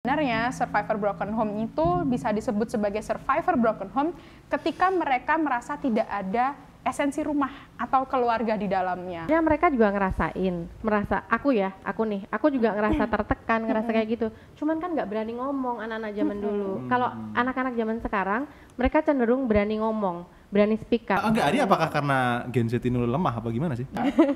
Sebenarnya survivor broken home itu bisa disebut sebagai survivor broken home ketika mereka merasa tidak ada esensi rumah atau keluarga di dalamnya. Ya mereka juga merasa aku juga ngerasa tertekan, ngerasa kayak gitu. Cuman kan nggak berani ngomong anak-anak zaman dulu. Kalau anak-anak zaman sekarang, mereka cenderung berani ngomong, berani speak up. Enggak, Ari, apakah karena Gen Z ini lemah apa gimana sih?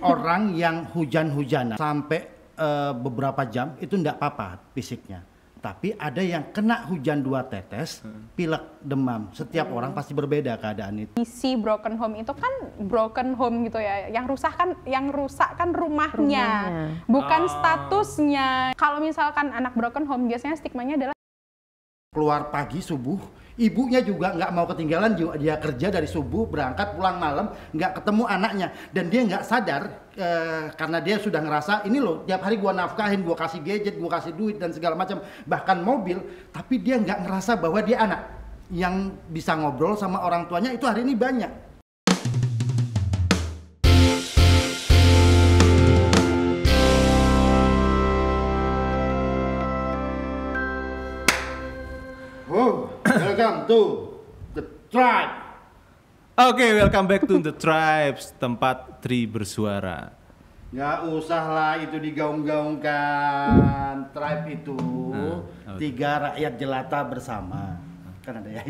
Orang yang hujan-hujanan sampai beberapa jam itu enggak apa-apa fisiknya. Tapi ada yang kena hujan 2 tetes, pilek, demam. Setiap orang pasti berbeda keadaan itu. Isi broken home itu kan broken home gitu ya. Yang rusak kan rumahnya. Bukan statusnya. Kalau misalkan anak broken home biasanya stigmanya adalah Keluar pagi subuh, ibunya juga nggak mau ketinggalan, dia kerja dari subuh berangkat pulang malam nggak ketemu anaknya, dan dia nggak sadar karena dia sudah ngerasa ini loh tiap hari gua nafkahin, gua kasih gadget, gua kasih duit dan segala macam, bahkan mobil, tapi dia nggak ngerasa bahwa dia anak yang bisa ngobrol sama orang tuanya itu hari ini banyak. Welcome to The Tribe. Oke, welcome back to The Tribes, tempat Tri bersuara. Nggak usah lah itu digaung-gaungkan. Tribe itu 3 rakyat jelata bersama. Kan ada ya.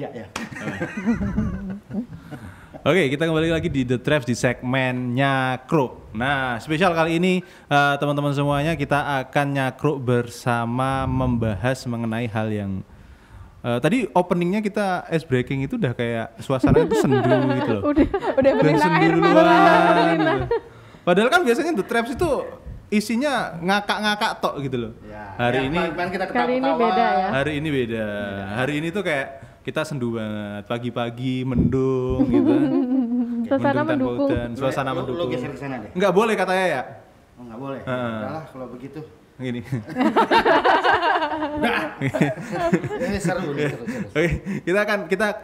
Oke, kita kembali lagi di The Tribes di segmen Nyakruk. Nah, spesial kali ini teman-teman semuanya kita akan nyakruk bersama membahas mengenai hal yang tadi openingnya kita ice breaking itu udah kayak suasana itu sendu gitu loh. udah berlinang air mata. Gitu. Padahal kan biasanya The Traps itu isinya ngakak-ngakak tok gitu loh. Ya, hari ini kita kali ini beda ya. Hari ini beda. Hari ini tuh kayak kita sendu banget. Pagi-pagi mendung gitu. Suasana mendukung. Suasana Lo mendukung. geser ke sana deh. Enggak boleh katanya ya. Oh, nggak boleh. Udahlah kalau begitu. Gini. Ini seru. Oke,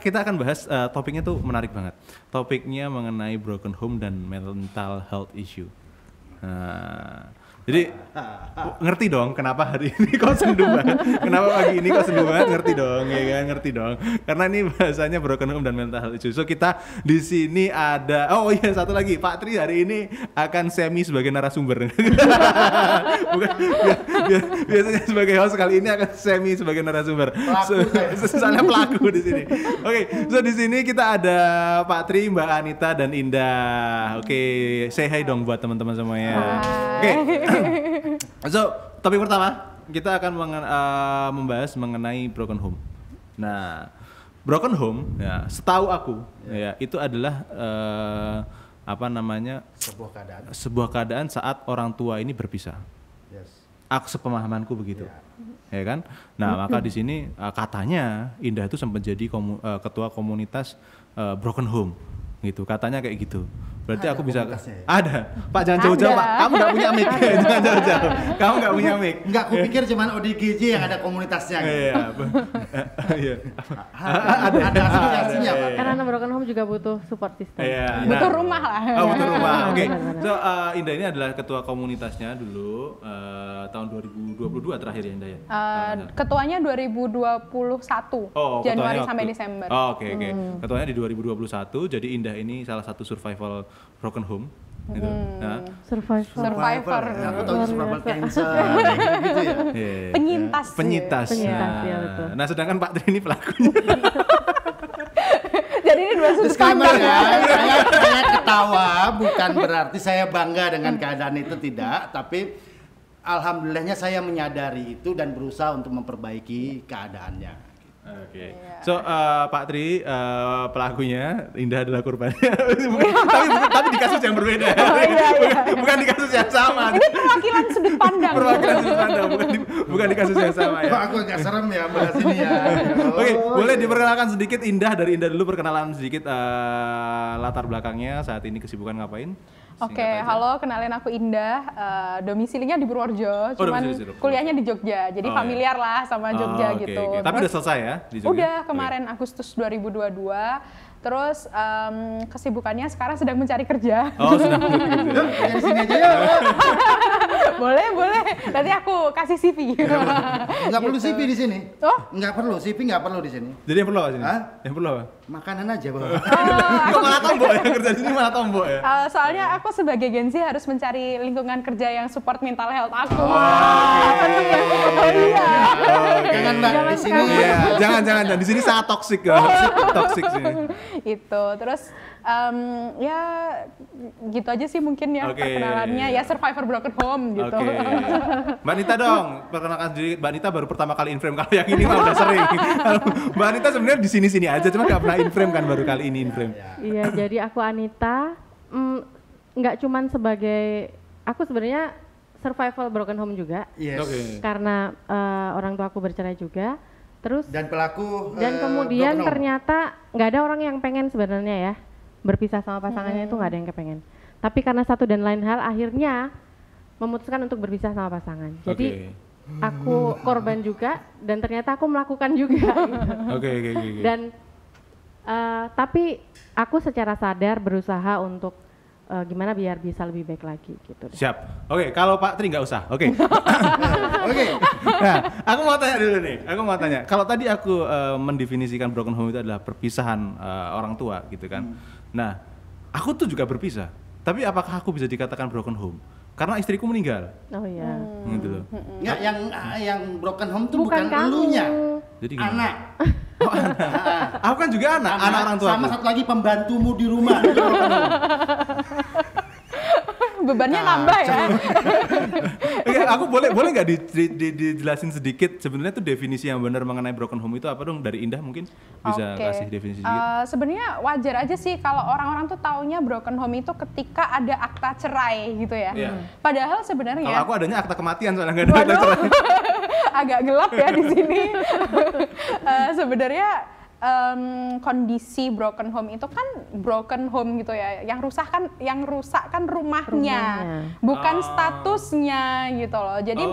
kita akan bahas topiknya tuh menarik banget. Topiknya mengenai broken home dan mental health issue. Nah, jadi ngerti dong kenapa hari ini kok sendu banget. Kenapa pagi ini kok sendu banget, ngerti dong, ya kan? Ngerti dong. Karena ini bahasanya broken home dan mental health issue. So kita di sini ada satu lagi, Pak Tri hari ini akan semi sebagai narasumber. Bukan biasanya sebagai host, kali ini akan semi sebagai narasumber. Soalnya pelaku di sini. Oke, so di sini kita ada Pak Tri, Mbak Anita dan Indah. Oke, say hi dong buat teman-teman semuanya. Oke. So, topik pertama kita akan membahas mengenai broken home. Nah, broken home ya, setahu aku ya itu adalah sebuah keadaan saat orang tua ini berpisah. Yes. Aku sepemahamanku begitu. Ya kan? Nah, maka di sini katanya Indah itu sempat jadi ketua komunitas broken home gitu. Katanya kayak gitu. Berarti ada aku bisa ya? Ada. Pak jangan jauh-jauh, Pak. Kamu enggak punya mic. Jangan jauh-jauh. Kamu enggak punya mic. Enggak, aku pikir cuman ODGJ yang ada komunitasnya gitu. Iya. Ada asosiasinya, Pak. Karena broken home juga butuh support system. Iya. Butuh rumah lah. Butuh rumah. Oke. Benar-benar. So Indah ini adalah ketua komunitasnya dulu tahun 2022 terakhir ya Indah ya. Ketuanya 2021. Januari sampai Desember. Oke. Ketuanya di 2021. Jadi Indah ini salah satu survival broken home gitu. Nah, Survivor. Aku tahu survival cancer gitu ya. Penyintas. Ya, betul. Nah, sedangkan Pak Tri ini pelakunya. Jadi ini dua sudut Disclaimer pandang ya, saya ketawa bukan berarti saya bangga dengan keadaan itu, tidak, tapi alhamdulillahnya saya menyadari itu dan berusaha untuk memperbaiki keadaannya. Oke. So Pak Tri pelakunya, Indah adalah korbannya. tapi di kasus yang berbeda. Bukan di kasus yang sama. Ini perwakilan sudut pandang. Bukan di kasus yang sama ya. Kok aku agak serem ya bahas ini ya. Oke, boleh diperkenalkan sedikit Indah, dari Indah dulu, perkenalan sedikit latar belakangnya, saat ini kesibukan ngapain? Oke, halo, kenalin aku Indah, domisilinya di Purworejo, cuman kuliahnya di Jogja, jadi familiar lah sama Jogja gitu. Tapi udah selesai ya di Jogja? Udah, kemarin Agustus 2022, Terus kesibukannya sekarang sedang mencari kerja. Oh, sudah bekerja. Yuk, kerja di sini aja ya. boleh. Nanti aku kasih CV. Nggak perlu CV di sini. Oh? Nggak perlu, CV nggak perlu di sini. Jadi yang perlu apa sini? Hah? Yang perlu apa? Makanan aja, Bang. Kok malah tombok ya? Kerja di sini malah tombok ya? Soalnya aku sebagai Gen Z harus mencari lingkungan kerja yang support mental health aku. Iya. Jangan Mbak, di sini. Iya, jangan. Di sini sangat toksik ya. Toksik sih. Itu terus ya gitu aja sih mungkin ya Oke. perkenalannya ya survivor broken home gitu. Oke. Mbak Anita dong, perkenalkan diri. Mbak Anita baru pertama kali in frame, kalau yang ini mah udah sering. Mbak Anita sebenarnya di sini aja, cuma nggak pernah in frame kan, baru kali ini in frame. Iya, jadi aku Anita, nggak cuman sebagai, aku sebenarnya survival broken home juga, Yes. Oke. karena orang tua aku bercerai juga, terus Dan pelaku dan kemudian broken home. ternyata nggak ada orang yang pengen sebenarnya ya berpisah sama pasangannya, itu nggak ada yang kepengen. Tapi karena satu dan lain hal akhirnya memutuskan untuk berpisah sama pasangan. Jadi Oke. aku korban juga dan ternyata aku melakukan juga. Gitu. Oke. Dan tapi aku secara sadar berusaha untuk gimana biar bisa lebih baik lagi gitu deh. Siap. Oke, kalau Pak Tri nggak usah. Oke. Oke. Nah, aku mau tanya dulu nih. Kalau tadi aku mendefinisikan broken home itu adalah perpisahan orang tua gitu kan. Nah, aku tuh juga berpisah. Tapi apakah aku bisa dikatakan broken home? Karena istriku meninggal. Oh iya. Gitu loh. Nggak, yang broken home tuh Bukan bukan kamu. elunya. Jadi gimana? Anak. Oh, anak. Aku kan juga anak orang tua. Sama satu lagi pembantumu di rumah. Itu broken home. Bebannya nambah ya. Oke, aku boleh nggak dijelasin sedikit sebenarnya tuh definisi yang benar mengenai broken home itu apa dong, dari Indah mungkin bisa Oke. kasih definisi sedikit. Sebenarnya wajar aja sih kalau orang-orang tuh taunya broken home itu ketika ada akta cerai gitu ya. Iya. Padahal Kalau sebenarnya aku adanya akta kematian soalnya nggak ada akta Waduh, cerai. agak gelap ya di sini. Sebenarnya kondisi broken home itu kan broken home gitu ya, yang rusak kan rumahnya, bukan statusnya gitu loh. Jadi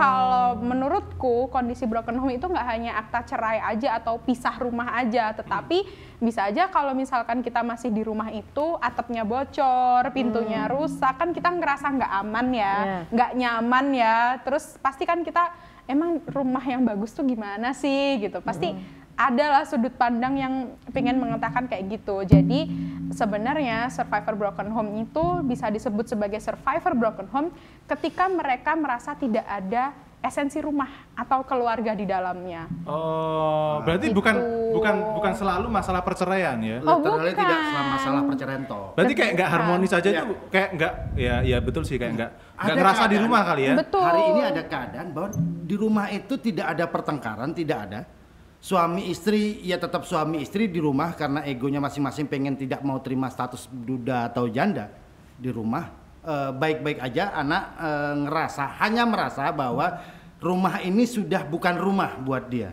kalau menurutku kondisi broken home itu nggak hanya akta cerai aja atau pisah rumah aja, tetapi bisa aja kalau misalkan kita masih di rumah itu atapnya bocor, pintunya rusak, kan kita ngerasa nggak aman ya, nggak nyaman ya. Terus pasti kan kita emang rumah yang bagus tuh gimana sih gitu, pasti adalah sudut pandang yang pengen mengatakan kayak gitu. Jadi sebenarnya survivor broken home itu bisa disebut sebagai survivor broken home ketika mereka merasa tidak ada esensi rumah atau keluarga di dalamnya. Oh, berarti Gitu. bukan selalu masalah perceraian ya? Literally bukan. tidak masalah perceraian toh. Berarti kayak nggak harmonis aja Ya. tuh, kayak nggak, ya betul sih, kayak nggak Ada ngerasa di keadaan. rumah kali ya? Betul. Hari ini ada keadaan bahwa di rumah itu tidak ada pertengkaran, tidak ada. Suami istri ya tetap suami istri di rumah karena egonya masing-masing pengen tidak mau terima status duda atau janda di rumah. Baik-baik aja anak hanya merasa bahwa rumah ini sudah bukan rumah buat dia.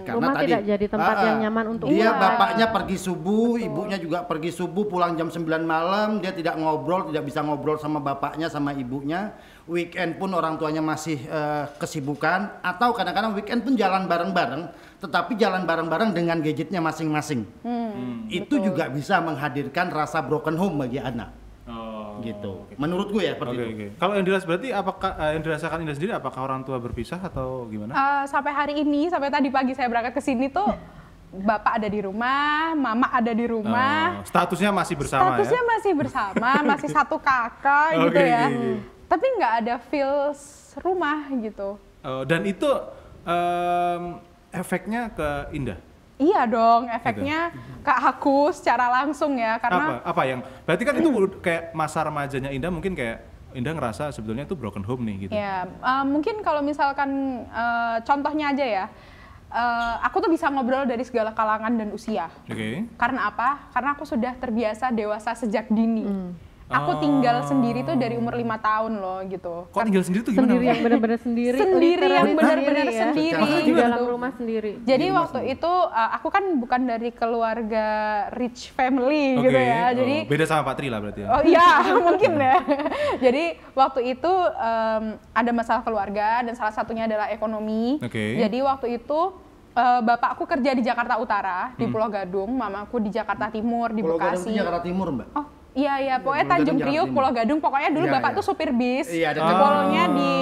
Rumah tidak jadi tempat yang nyaman untuk dia. dia. Bapaknya pergi subuh, ibunya juga pergi subuh, pulang jam 9 malam, dia tidak bisa ngobrol sama bapaknya sama ibunya. Weekend pun orang tuanya masih kesibukan, atau kadang-kadang weekend pun jalan bareng-bareng, tetapi jalan bareng-bareng dengan gadgetnya masing-masing. Itu juga bisa menghadirkan rasa broken home bagi anak. Gitu. Menurut gue ya seperti itu. Oke. Kalau yang jelas berarti apakah yang dirasakan Indah sendiri, apakah orang tua berpisah atau gimana? Sampai hari ini, sampai tadi pagi saya berangkat ke sini tuh bapak ada di rumah, mama ada di rumah. Statusnya masih bersama Statusnya ya? masih bersama, masih satu kakak gitu Oke, ya. oke. Tapi nggak ada feels rumah gitu. Dan itu efeknya ke Indah? Iya dong, efeknya ke aku secara langsung ya, karena Apa yang berarti kan itu kayak masa remajanya Indah, mungkin kayak Indah ngerasa sebetulnya itu broken home nih gitu. ya mungkin kalau misalkan contohnya aja ya, aku tuh bisa ngobrol dari segala kalangan dan usia. Oke. Karena apa? Karena aku sudah terbiasa dewasa sejak dini. Aku tinggal sendiri tuh dari umur 5 tahun loh gitu. Kok tinggal sendiri tuh gimana? Sendiri yang benar-benar sendiri. Sendiri yang literally benar-benar ya. sendiri Di gitu. dalam rumah sendiri. Jadi waktu itu aku kan bukan dari keluarga rich family gitu ya. Jadi beda sama Pak Tri lah berarti ya. oh iya mungkin ya. Jadi waktu itu ada masalah keluarga dan salah satunya adalah ekonomi. Oke. Jadi waktu itu bapakku kerja di Jakarta Utara, di Pulau Gadung, mamaku di Jakarta Timur, di Pulau Gadung Bekasi. itu Jakarta Timur, Mbak. Oh, iya, pokoknya Pulau Tanjung Gadung, Priuk, Jakarta Pulau Gadung, pokoknya dulu Iya, bapak iya. tuh supir bis, Iya, ada jempolnya di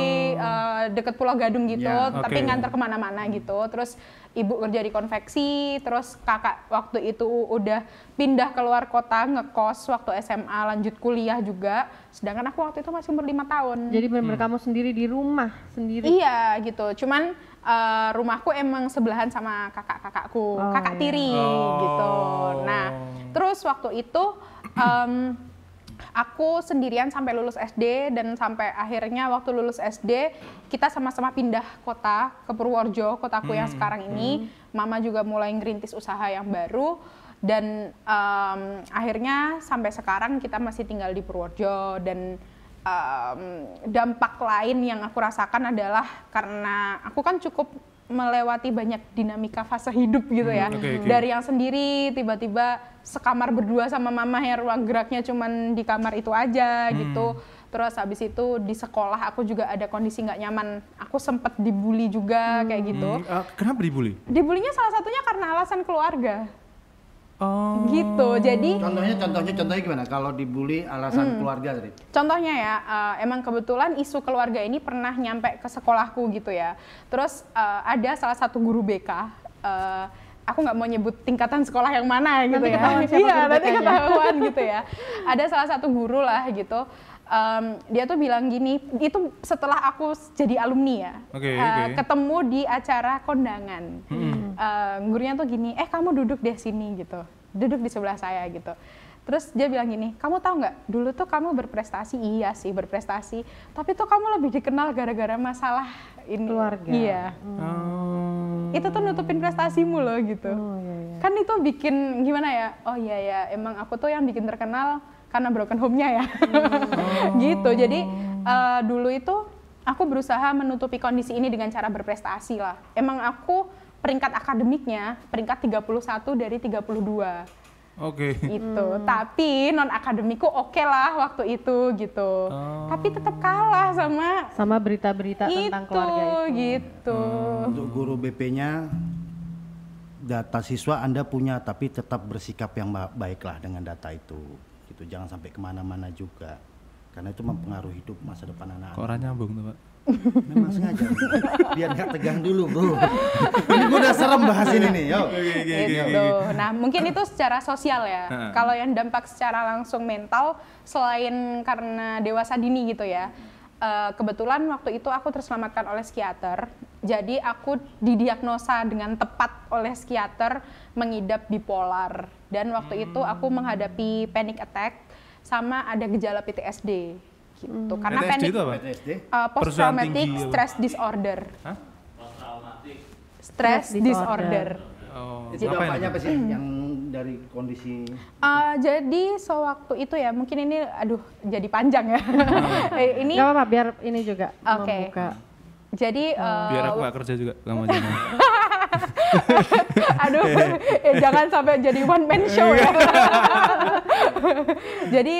deket Pulau Gadung gitu, Iya, tapi oke. nganter kemana-mana gitu. Terus ibu kerja di konveksi, terus kakak waktu itu udah pindah keluar kota ngekos waktu SMA, lanjut kuliah juga. Sedangkan aku waktu itu masih umur 5 tahun. Jadi benar-benar kamu sendiri di rumah sendiri. Iya gitu, cuman rumahku emang sebelahan sama kakak-kakakku, Oh, kakak iya. tiri gitu. Nah, terus waktu itu aku sendirian sampai lulus SD dan sampai akhirnya waktu lulus SD kita sama-sama pindah kota ke Purworejo, kotaku yang sekarang ini. Mama juga mulai ngerintis usaha yang baru dan akhirnya sampai sekarang kita masih tinggal di Purworejo dan dampak lain yang aku rasakan adalah karena aku kan cukup melewati banyak dinamika fase hidup gitu ya. Oke. Dari yang sendiri tiba-tiba sekamar berdua sama mama yang ruang geraknya cuman di kamar itu aja gitu. Terus habis itu di sekolah aku juga ada kondisi nggak nyaman. Aku sempet dibully juga kayak gitu. Kenapa dibully? Dibulinya salah satunya karena alasan keluarga. Oh. Gitu. Jadi Contohnya gimana? Kalau dibully alasan keluarga tadi. contohnya ya, emang kebetulan isu keluarga ini pernah nyampe ke sekolahku gitu ya. Terus ada salah satu guru BK, aku nggak mau nyebut tingkatan sekolah yang mana gitu Nanti ya. ketahuan siapa Iya, guru nanti BK-nya. ketahuan gitu ya. Ada salah satu guru lah gitu. Dia tuh bilang gini, itu setelah aku jadi alumni ya, Oke. ketemu di acara kondangan. Gurunya tuh gini, kamu duduk deh sini gitu, duduk di sebelah saya gitu. Terus dia bilang gini, kamu tahu nggak, dulu tuh kamu berprestasi, iya sih berprestasi, tapi tuh kamu lebih dikenal gara-gara masalah ini. Keluarga. Iya. Oh. Itu tuh nutupin prestasimu loh gitu. Oh, iya. Kan itu bikin gimana ya, oh iya ya, emang aku tuh yang bikin terkenal karena broken home-nya ya. Gitu, jadi dulu itu aku berusaha menutupi kondisi ini dengan cara berprestasi lah. Emang aku peringkat akademiknya peringkat 31 dari 32 Oke. gitu. Tapi non akademikku oke lah waktu itu gitu. Tapi tetap kalah Sama berita-berita tentang keluarga itu. gitu. Untuk guru BP-nya, data siswa Anda punya, tapi tetap bersikap yang baiklah dengan data itu. Gitu. Jangan sampai kemana-mana juga. Karena itu mempengaruhi hidup masa depan Kok anak-anak. orang nyambung tuh, Pak? Memang sengaja. Biar nggak tegang dulu, bro. Ini gue udah serem bahas ini nih. Yo. Gitu. Nah, mungkin itu secara sosial ya. Kalau yang dampak secara langsung mental, selain karena dewasa dini gitu ya. Kebetulan waktu itu aku terselamatkan oleh psikiater. Jadi aku didiagnosa dengan tepat oleh psikiater mengidap bipolar. Dan waktu itu aku menghadapi panic attack sama ada gejala PTSD. Gitu. Karena PTSD panic itu apa? PTSD. post Perusahaan traumatic tinggi. stress disorder. Hah? Stress Stress disorder. Oh. Itu Apa dampaknya itu? apa sih yang dari kondisi Jadi sewaktu itu ya, mungkin ini aduh jadi panjang ya. Ini Gak apa-apa, biar ini juga Oke. membuka. jadi Biar aku gak kerja juga kamu aja. aduh jangan sampai jadi one man show ya. Jadi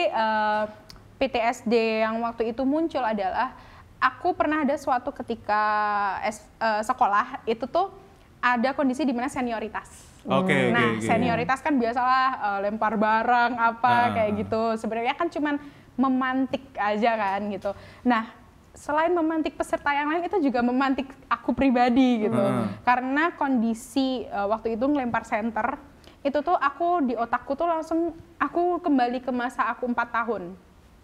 PTSD yang waktu itu muncul adalah aku pernah ada suatu ketika sekolah itu tuh ada kondisi di mana senioritas. Oke. Nah, senioritas kan biasalah lempar barang apa kayak gitu. Sebenarnya kan cuman memantik aja kan gitu. Nah, selain memantik peserta yang lain itu juga memantik aku pribadi gitu. Karena kondisi waktu itu ngelempar senter, itu tuh aku di otakku tuh langsung aku kembali ke masa aku 4 tahun.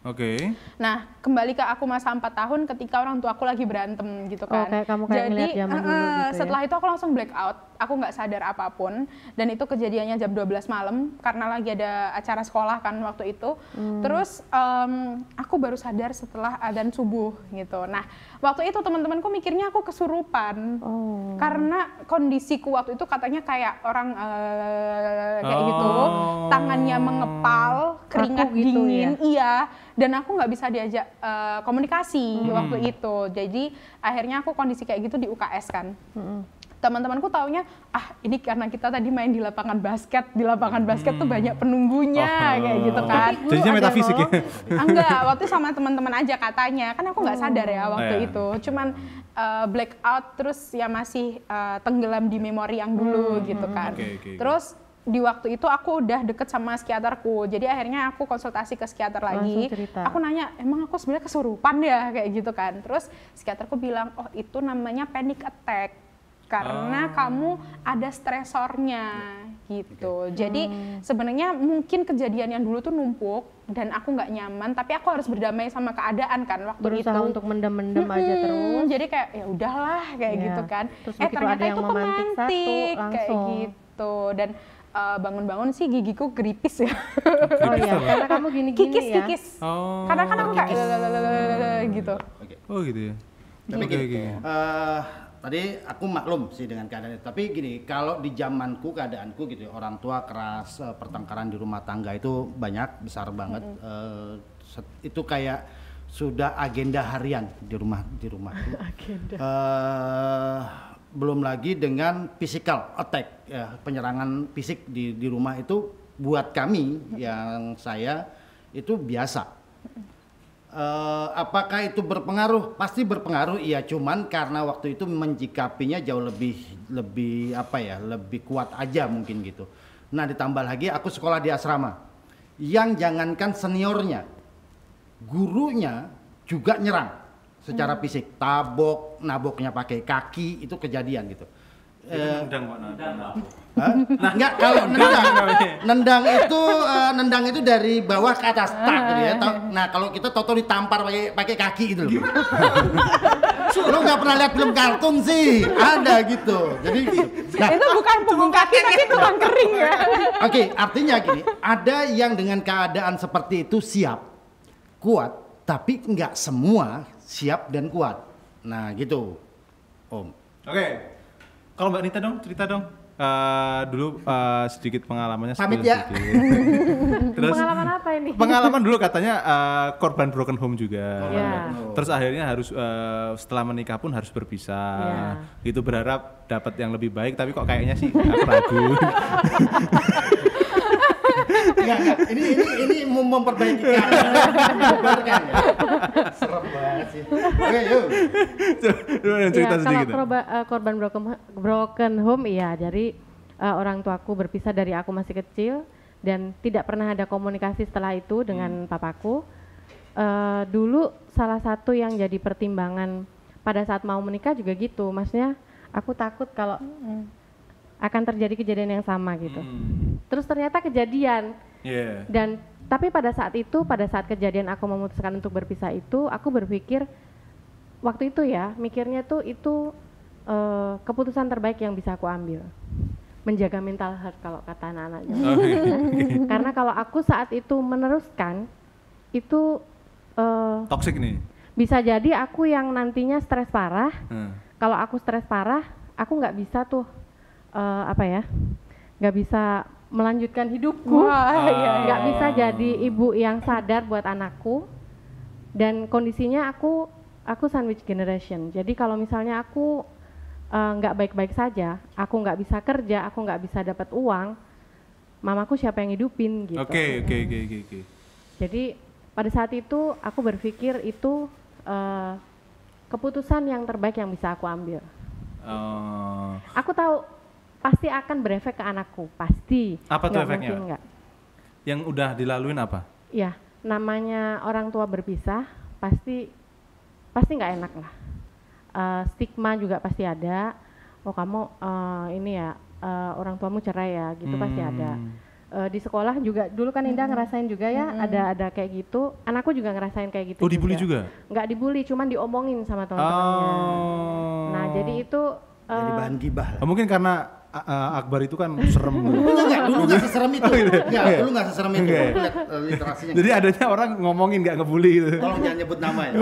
Oke. Nah, kembali ke aku masa 4 tahun ketika orang tua aku lagi berantem gitu kan. kayak kamu kayak ngeliat zaman dulu gitu ya. Setelah itu aku langsung black out, aku nggak sadar apapun. Dan itu kejadiannya jam 12 malam karena lagi ada acara sekolah kan waktu itu. Terus aku baru sadar setelah adzan subuh gitu. Nah, waktu itu teman-temanku mikirnya aku kesurupan. Karena kondisiku waktu itu katanya kayak orang kayak gitu, tangannya mengepal, keringat Kaku gitu dingin, iya. Dan aku nggak bisa diajak komunikasi waktu itu. Jadi akhirnya aku kondisi kayak gitu di UKS kan. teman-temanku taunya ini karena kita tadi main di lapangan basket tuh banyak penunggunya kayak gitu kan. Jadinya metafisik ya? Enggak, waktu sama teman-teman aja katanya, kan aku nggak sadar ya waktu itu, cuman blackout terus ya masih tenggelam di memori yang dulu gitu kan. Terus di waktu itu aku udah deket sama psikiaterku, jadi akhirnya aku konsultasi ke psikiater lagi. Aku nanya, emang aku sebenarnya kesurupan ya kayak gitu kan. Terus psikiaterku bilang, oh itu namanya panic attack karena kamu ada stresornya gitu. Jadi sebenarnya mungkin kejadian yang dulu tuh numpuk dan aku nggak nyaman, tapi aku harus berdamai sama keadaan kan waktu berusaha itu. untuk mendem aja terus. Jadi kayak ya udahlah kayak gitu kan. Terus Ternyata ada yang itu memantik pemantik satu, kayak langsung. gitu. Dan bangun-bangun sih gigiku geripis ya. Oh iya, karena kamu gini-gini ya. Kikis. Karena kan aku kayak gitu. Oh gitu ya. Tapi gini, tadi aku maklum sih dengan keadaan itu. Tapi gini, kalau di zamanku keadaanku gitu, orang tua keras, pertengkaran di rumah tangga itu banyak, besar banget. Itu kayak sudah agenda harian di rumah. Agenda. Belum lagi dengan physical attack, ya, penyerangan fisik di rumah itu buat kami yang saya itu biasa. Apakah itu berpengaruh? Pasti berpengaruh, iya. Cuman karena waktu itu menjikapinya jauh lebih apa ya, lebih kuat aja mungkin gitu. Nah ditambah lagi aku sekolah di asrama, yang jangankan seniornya, gurunya juga nyerang secara fisik, naboknya pakai kaki, itu kejadian gitu. Enggak, kalau nendang itu dari bawah ke atas, tak gitu ya. Nah kalau kita toto ditampar pakai kaki itu loh. Lo nggak pernah lihat film kartun sih, ada gitu. Jadi nah, itu bukan punggung kaki tapi tulang kering ya. Oke, artinya gini, ada yang dengan keadaan seperti itu siap, kuat, tapi nggak semua siap dan kuat. Nah gitu, Om. Oke. Kalau Mbak Nita dong, cerita dong. Dulu sedikit pengalamannya. Pamit ya. Terus Pengalaman apa ini? Pengalaman dulu katanya korban broken home juga. Ya. Terus akhirnya harus setelah menikah pun harus berpisah. Gitu, berharap dapat yang lebih baik, tapi kok kayaknya sih aku ragu. Enggak. Ini mau memperbaiki keadaan. Ya. Serem banget sih. Oke, yuk. Cerita Ya, sedikit. kalau korban broken home, iya, dari orang tuaku berpisah dari aku masih kecil dan tidak pernah ada komunikasi setelah itu dengan papaku. Dulu salah satu yang jadi pertimbangan pada saat mau menikah juga gitu, maksudnya aku takut kalau akan terjadi kejadian yang sama gitu. Terus ternyata kejadian. Dan tapi pada saat kejadian aku memutuskan untuk berpisah itu, aku berpikir waktu itu ya, mikirnya tuh itu keputusan terbaik yang bisa aku ambil. Menjaga mental health kalau kata anak-anak. Karena kalau aku saat itu meneruskan, itu toxic nih. bisa jadi aku yang nantinya stres parah. Kalau aku stres parah, aku nggak bisa tuh nggak bisa melanjutkan hidupku, nggak bisa jadi ibu yang sadar buat anakku. Dan kondisinya aku sandwich generation. Jadi kalau misalnya aku nggak baik-baik saja, aku nggak bisa kerja, aku nggak bisa dapat uang, mamaku siapa yang hidupin gitu. Oke. Jadi pada saat itu aku berpikir itu keputusan yang terbaik yang bisa aku ambil. Aku tahu pasti akan berefek ke anakku, pasti. Apa tuh efeknya? Enggak. Yang udah dilaluin apa? Ya, namanya orang tua berpisah pasti nggak enak lah. Stigma juga pasti ada. Oh kamu ini ya orang tuamu cerai ya, gitu pasti ada. Di sekolah juga dulu kan Indah ngerasain juga ya, ada kayak gitu. Anakku juga ngerasain kayak gitu. Oh dibully juga? Nggak dibully, cuman diomongin sama teman-temannya. Nah jadi itu jadi bahan gibah. Mungkin karena Akbar itu kan serem. Enggak, dulu nggak seserem itu. Dulu nggak seserem itu. Lihat literasinya. Jadi adanya orang ngomongin nggak ngebully gitu. Tolong jangan nyebut nama ya.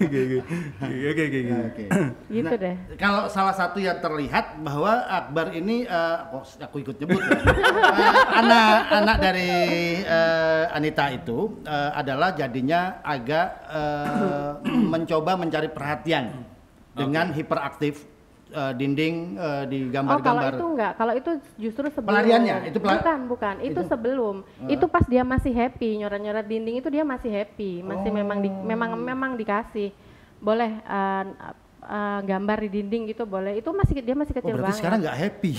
Oke. Gitu Nah, deh. Kalau salah satu yang terlihat bahwa Akbar ini, aku ikut nyebut ya. Anak dari Anita itu adalah jadinya agak mencoba mencari perhatian dengan hiperaktif dinding di kalau gambar-gambar. itu enggak, kalau itu justru sebelum. Pelariannya? Itu bukan, itu sebelum. Itu pas dia masih happy, nyoret-nyoret dinding itu dia masih happy, masih memang dikasih. Boleh gambar di dinding gitu boleh. Itu dia masih kecil berarti banget. sekarang nggak happy.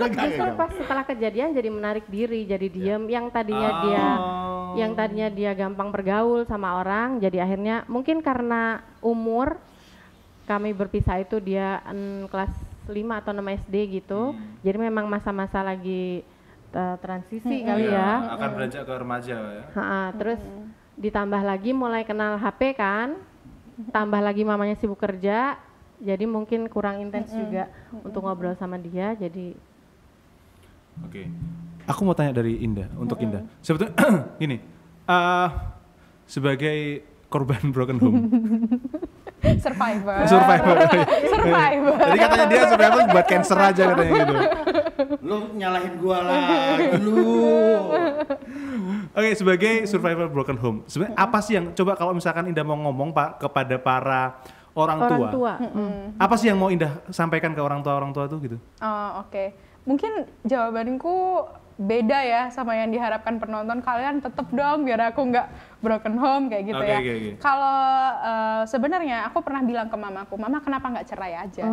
Justru pas setelah kejadian jadi menarik diri, jadi diem. Yang tadinya dia gampang bergaul sama orang, jadi akhirnya mungkin karena umur kami berpisah itu dia kelas 5 atau 6 SD gitu. Jadi memang masa-masa lagi transisi kali ya. Akan beranjak ke remaja ya. Terus ditambah lagi mulai kenal HP kan. Tambah lagi mamanya sibuk kerja. Jadi mungkin kurang intens juga untuk ngobrol sama dia. Jadi Oke. Aku mau tanya dari Indah, untuk Indah. Sebetulnya gini, sebagai korban broken home. Survivor. Jadi katanya dia survivor buat cancer aja katanya gitu. Lu nyalahin gua lagi lu. Oke, sebagai survivor broken home, sebenarnya apa sih yang coba kalau misalkan Indah mau ngomong Pak kepada para orang tua. Apa sih yang mau Indah sampaikan ke orang tua tuh gitu? Oke. Mungkin jawabanku beda ya sama yang diharapkan penonton. Kalian tetep dong biar aku nggak broken home kayak gitu ya. Okay. Kalau sebenarnya aku pernah bilang ke mamaku, Mama kenapa nggak cerai aja?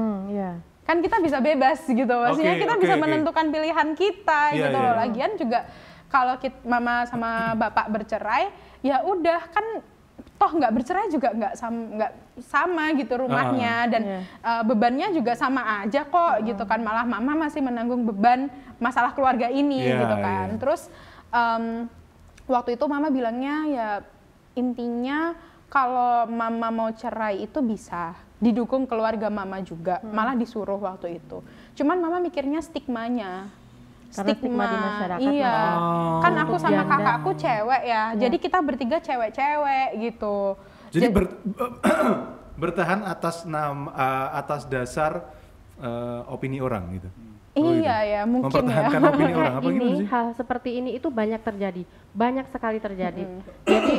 Kan kita bisa bebas gitu, maksudnya kita bisa menentukan pilihan kita gitu loh. Lagian juga kalau mama sama bapak bercerai, ya udah kan toh nggak bercerai juga nggak sama gitu rumahnya dan bebannya juga sama aja kok gitu kan, malah mama masih menanggung beban masalah keluarga ini gitu kan. Terus waktu itu mama bilangnya ya intinya kalau mama mau cerai itu bisa didukung keluarga mama juga, malah disuruh waktu itu. Cuman mama mikirnya stigmanya. Stigma di masyarakat. Iya, kan aku sama kakakku cewek ya, jadi kita bertiga cewek-cewek gitu. Jadi bertahan atas dasar opini orang gitu. Iya ya, mungkin mempertahankan opini orang apa gitu sih? Hal seperti ini itu banyak terjadi, banyak sekali terjadi. Jadi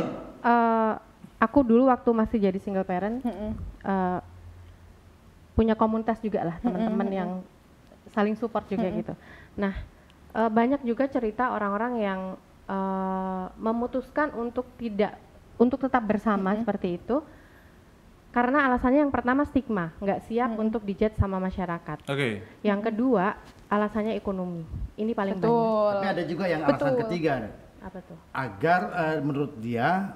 aku dulu waktu masih jadi single parent punya komunitas juga lah, teman-teman yang saling support juga gitu. Nah, banyak juga cerita orang-orang yang memutuskan untuk tetap bersama seperti itu karena alasannya yang pertama stigma, nggak siap untuk dijudge sama masyarakat. Yang kedua alasannya ekonomi, ini paling banyak. Tapi ada juga yang alasan ketiga. Apa tuh? Agar menurut dia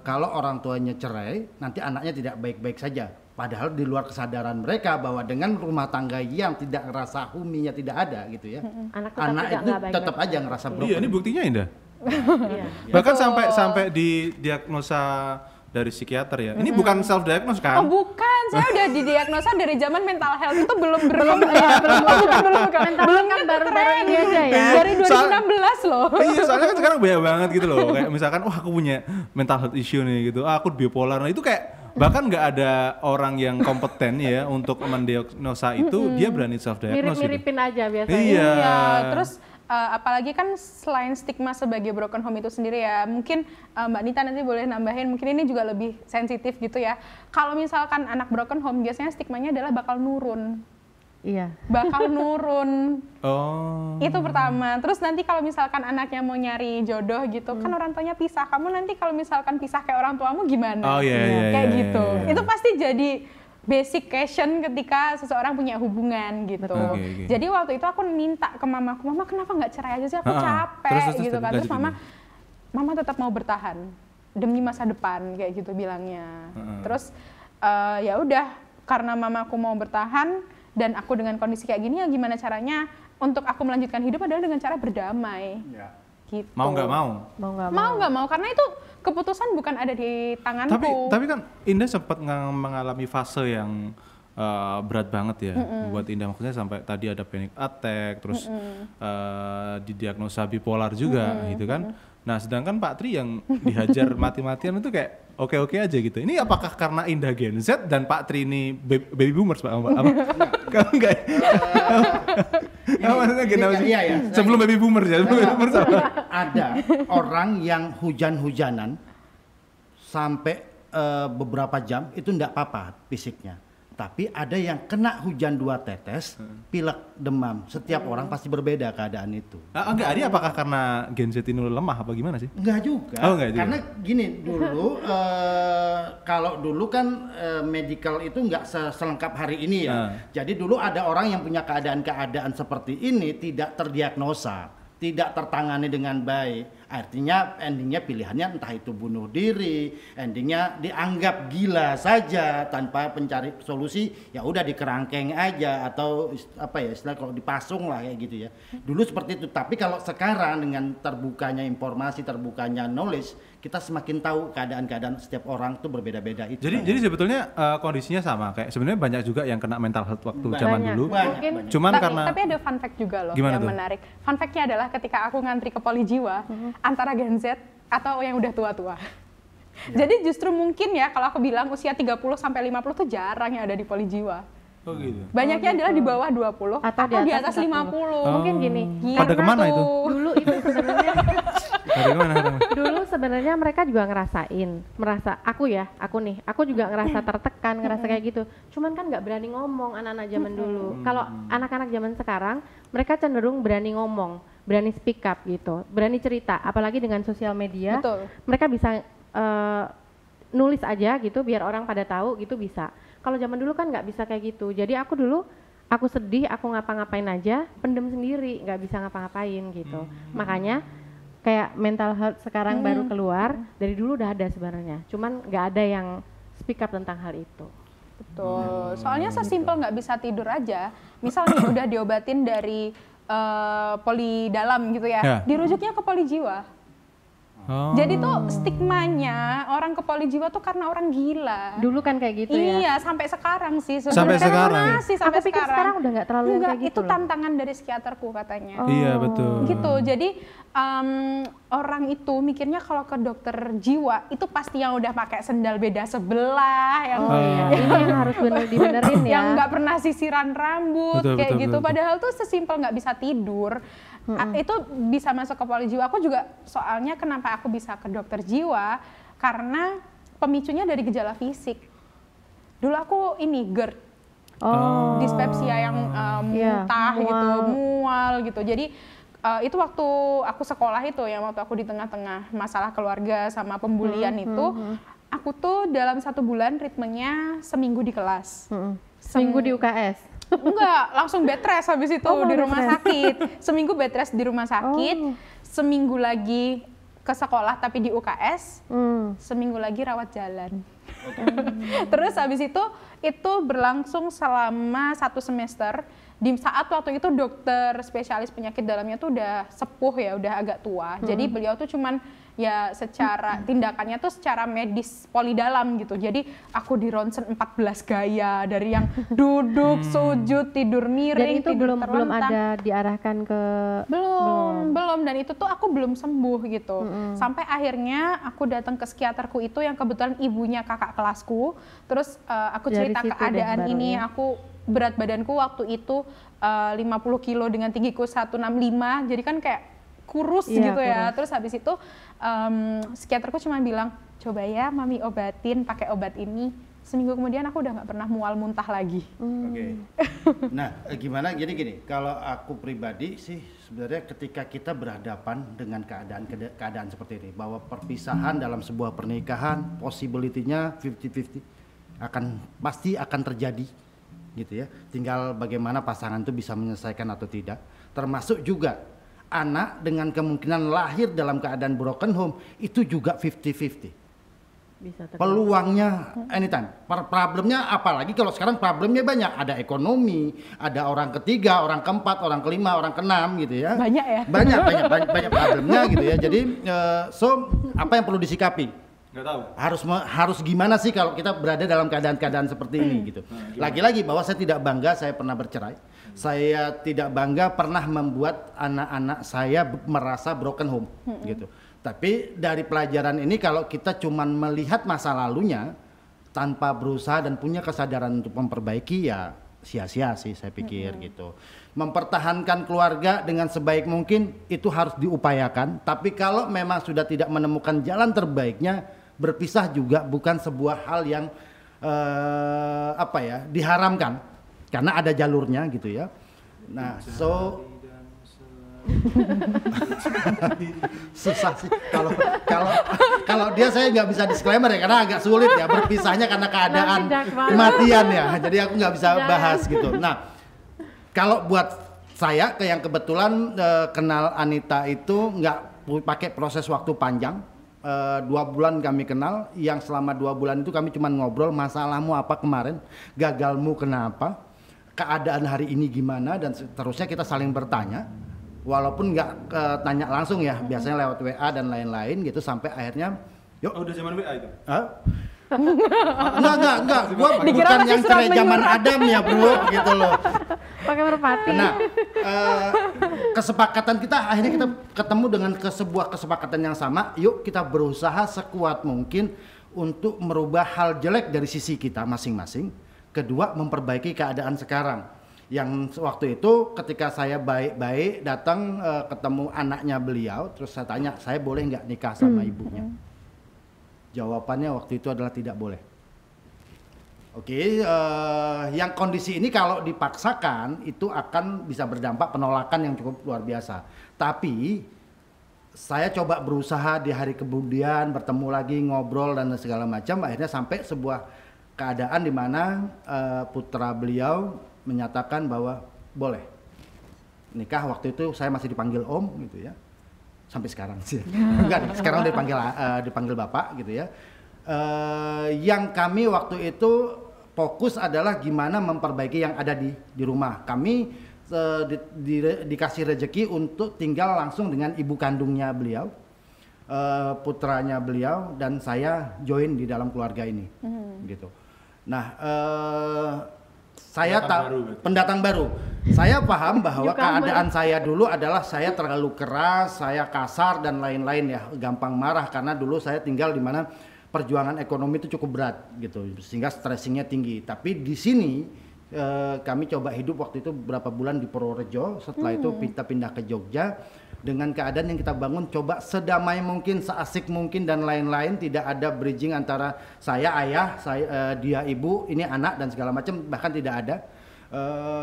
kalau orang tuanya cerai nanti anaknya tidak baik-baik saja. Padahal di luar kesadaran mereka bahwa dengan rumah tangga yang tidak ngerasa huminya tidak ada gitu ya, anak itu tetap aja ngerasa broken. Iya, ini buktinya Indah. Bahkan sampai di diagnosa dari psikiater ya. Ini bukan self diagnose kan? Oh bukan, saya udah didiagnosa dari zaman mental health itu belum belum kan baru-baru ini aja ya. Dari 2016 loh. Iya, soalnya kan sekarang banyak banget gitu loh. Kayak misalkan wah aku punya mental health issue nih gitu. Aku bipolar. Nah, itu kayak bahkan nggak ada orang yang kompeten ya untuk mendiagnosa itu, dia berani self diagnose. Mirip-miripin aja biasanya. Iya. Terus apalagi kan selain stigma sebagai broken home itu sendiri ya, mungkin Mbak Nita nanti boleh nambahin, mungkin ini juga lebih sensitif gitu ya. Kalau misalkan anak broken home biasanya stigmanya adalah bakal nurun. Iya. Bakal nurun. Oh. Itu pertama. Terus nanti kalau misalkan anaknya mau nyari jodoh gitu, kan orang tuanya pisah. Kamu nanti kalau misalkan pisah kayak orang tuamu gimana? Oh iya. Kayak gitu. Itu pasti jadi basic question ketika seseorang punya hubungan gitu. Okay. Jadi waktu itu aku minta ke mamaku, Mama kenapa nggak cerai aja sih? Aku capek terus, gitu kan. Terus Mama tetap mau bertahan demi masa depan kayak gitu bilangnya. Terus ya udah, karena mamaku mau bertahan dan aku dengan kondisi kayak gini, ya gimana caranya untuk aku melanjutkan hidup adalah dengan cara berdamai. Ya. Gitu. Mau nggak mau? Mau nggak mau, karena itu keputusan bukan ada di tanganku. Tapi kan Indah sempat mengalami fase yang berat banget ya buat Indah, maksudnya sampai tadi ada panic attack, terus didiagnosa bipolar juga gitu kan. Nah sedangkan Pak Tri yang dihajar mati-matian itu kayak oke-oke aja gitu. Ini apakah karena Indah Gen Z dan Pak Tri ini baby boomers Pak? Kalau enggak? Maksudnya generasi sebelum baby boomers ya? Ada orang yang hujan-hujanan sampai beberapa jam itu enggak apa-apa fisiknya. Tapi ada yang kena hujan 2 tetes, pilek, demam. Setiap orang pasti berbeda keadaan itu. Enggak, Adi apakah karena Gen Z ini lemah apa gimana sih? Enggak juga. Oh, enggak juga. Karena gini dulu, kalau dulu kan medical itu enggak selengkap hari ini ya. Jadi dulu ada orang yang punya keadaan-keadaan seperti ini tidak terdiagnosa, tidak tertangani dengan baik. Artinya endingnya pilihannya entah itu bunuh diri, endingnya dianggap gila saja tanpa mencari solusi, ya udah dikerangkeng aja atau apa ya istilah kalau dipasung lah kayak gitu ya. Dulu seperti itu, tapi kalau sekarang dengan terbukanya informasi, terbukanya knowledge, kita semakin tahu keadaan-keadaan setiap orang tuh berbeda-beda itu. Jadi sebetulnya kondisinya sama kayak sebenarnya banyak juga yang kena mental health waktu zaman dulu. Banyak. Cuman karena tapi ada fun fact juga loh Gimana yang tuh? menarik. Fun fact-nya adalah ketika aku ngantri ke Polijiwa, antara Gen Z atau yang udah tua-tua. Jadi justru mungkin ya kalau aku bilang usia 30 sampai 50 tuh jarang yang ada di Polijiwa. Oh gitu. Banyaknya adalah di bawah 20 Atau di atas 50. Mungkin gini. Pada Karena kemana itu? Dulu itu sebenarnya Pada kemana? dulu sebenarnya mereka juga merasa aku juga ngerasa tertekan, ngerasa kayak gitu. Cuman kan nggak berani ngomong anak-anak zaman dulu. Kalau anak-anak zaman sekarang mereka cenderung berani ngomong, berani speak up gitu, berani cerita. Apalagi dengan sosial media, Betul. mereka bisa nulis aja gitu biar orang pada tahu gitu bisa. Kalau zaman dulu kan nggak bisa kayak gitu. Jadi aku sedih, aku ngapa-ngapain aja, pendem sendiri, nggak bisa ngapa-ngapain gitu. Makanya kayak mental health sekarang baru keluar, dari dulu udah ada sebenarnya. Cuman nggak ada yang speak up tentang hal itu. Betul. Soalnya sesimpel nggak bisa tidur aja. Misalnya udah diobatin dari poli dalam gitu ya, dirujuknya ke poli jiwa. Oh. Jadi tuh stigmanya orang ke poli jiwa tuh karena orang gila. Dulu kan kayak gitu ya. Iya, sampai sekarang sih. Sampai sekarang? Masih sampai Aku pikir sekarang udah nggak terlalu yang kayak gitu itu loh. tantangan dari psikiaterku katanya. Iya betul. Gitu. Jadi orang itu mikirnya kalau ke dokter jiwa itu pasti yang udah pakai sendal beda sebelah, yang Ini yang harus dibenerin ya. yang nggak pernah sisiran rambut Betul, kayak betul, gitu. betul. Padahal tuh sesimpel nggak bisa tidur. Itu bisa masuk ke poli jiwa. Aku juga soalnya kenapa aku bisa ke dokter jiwa karena pemicunya dari gejala fisik. Dulu aku ini GERD. Dispepsia yang muntah gitu, mual gitu. Jadi itu waktu aku sekolah itu ya, waktu aku di tengah-tengah masalah keluarga sama pembulian itu, aku tuh dalam 1 bulan ritmenya seminggu di kelas. Seminggu di UKS. Enggak, langsung bed rest habis itu di rumah sakit. Seminggu bed rest di rumah sakit, seminggu lagi ke sekolah tapi di UKS, seminggu lagi rawat jalan. Terus habis itu berlangsung selama 1 semester. Di saat waktu itu dokter spesialis penyakit dalamnya tuh udah sepuh ya, udah agak tua. Jadi beliau tuh cuman ya secara tindakannya tuh secara medis poli dalam gitu. Jadi aku di ronsen 14 gaya dari yang duduk, sujud, tidur miring, Dan itu tidur belum ada diarahkan ke belum, dan itu tuh aku belum sembuh gitu. Sampai akhirnya aku datang ke psikiaterku itu yang kebetulan ibunya kakak kelasku. Terus aku Dari cerita situ deh keadaan baru ini, ya. aku berat badanku waktu itu 50 kilo dengan tinggiku 165, jadi kan kayak kurus Iya, gitu ya. kurus. Terus habis itu psikiaterku cuma bilang, coba ya mami obatin pakai obat ini. Seminggu kemudian aku udah nggak pernah mual muntah lagi. Oke. Nah, gimana? Jadi gini, kalau aku pribadi sih sebenarnya ketika kita berhadapan dengan keadaan seperti ini, bahwa perpisahan dalam sebuah pernikahan possibility-nya 50-50 pasti akan terjadi gitu ya. Tinggal bagaimana pasangan itu bisa menyelesaikan atau tidak. Termasuk juga anak dengan kemungkinan lahir dalam keadaan broken home itu juga 50-50. bisa terjadi. Peluangnya anytime. Problemnya apalagi kalau sekarang problemnya banyak. Ada ekonomi, ada orang ketiga, orang keempat, orang kelima, orang keenam gitu ya. Banyak ya? Banyak problemnya gitu ya. Jadi apa yang perlu disikapi? Nggak tahu. Harus gimana sih kalau kita berada dalam keadaan-keadaan seperti ini gitu. Lagi-lagi bahwa saya tidak bangga saya pernah bercerai. Saya tidak bangga pernah membuat anak-anak saya merasa broken home gitu. Tapi dari pelajaran ini kalau kita cuman melihat masa lalunya tanpa berusaha dan punya kesadaran untuk memperbaiki, ya sia-sia sih saya pikir gitu. Mempertahankan keluarga dengan sebaik mungkin itu harus diupayakan, tapi kalau memang sudah tidak menemukan jalan terbaiknya, berpisah juga bukan sebuah hal yang diharamkan karena ada jalurnya gitu ya. Nah, susah sih kalau dia saya nggak bisa disclaimer ya karena agak sulit ya berpisahnya karena keadaan kematian ya. Jadi aku nggak bisa bahas gitu. Nah, kalau buat saya yang kebetulan kenal Anita itu nggak pakai proses waktu panjang. 2 bulan kami kenal, yang selama 2 bulan itu kami cuma ngobrol masalahmu apa kemarin, gagalmu kenapa, keadaan hari ini gimana, dan seterusnya kita saling bertanya, walaupun nggak tanya langsung ya, biasanya lewat WA dan lain-lain gitu, sampai akhirnya, yuk. Oh, udah zaman WA itu? Enggak, gua bukan yang cerai zaman Adam ya bro, gitu loh. Pakai merpati. Nah, kesepakatan kita akhirnya kita ketemu dengan sebuah kesepakatan yang sama. Yuk kita berusaha sekuat mungkin untuk merubah hal jelek dari sisi kita masing-masing. Kedua, memperbaiki keadaan sekarang. Yang waktu itu ketika saya baik-baik datang ketemu anaknya beliau, terus saya tanya, saya boleh nggak nikah sama ibunya? Jawabannya waktu itu adalah tidak boleh. Oke, yang kondisi ini kalau dipaksakan itu akan bisa berdampak penolakan yang cukup luar biasa. Tapi saya coba berusaha di hari kemudian bertemu lagi, ngobrol dan segala macam, akhirnya sampai sebuah keadaan di mana putra beliau menyatakan bahwa boleh nikah. Waktu itu saya masih dipanggil Om gitu ya. Sampai sekarang sih. Enggak, sekarang udah dipanggil Bapak gitu ya. Yang kami waktu itu fokus adalah gimana memperbaiki yang ada di rumah. Kami dikasih rezeki untuk tinggal langsung dengan ibu kandungnya beliau, putranya beliau, dan saya join di dalam keluarga ini, gitu. Nah, saya pendatang baru. Saya paham bahwa keadaan saya dulu adalah saya terlalu keras, saya kasar dan lain-lain ya, gampang marah karena dulu saya tinggal di mana perjuangan ekonomi itu cukup berat gitu, sehingga stressingnya tinggi. Tapi di sini kami coba hidup waktu itu beberapa bulan di Purworejo, setelah itu kita pindah ke Jogja dengan keadaan yang kita bangun, coba sedamai mungkin, seasik mungkin dan lain-lain, tidak ada bridging antara saya ayah, dia ibu, ini anak dan segala macam, bahkan tidak ada.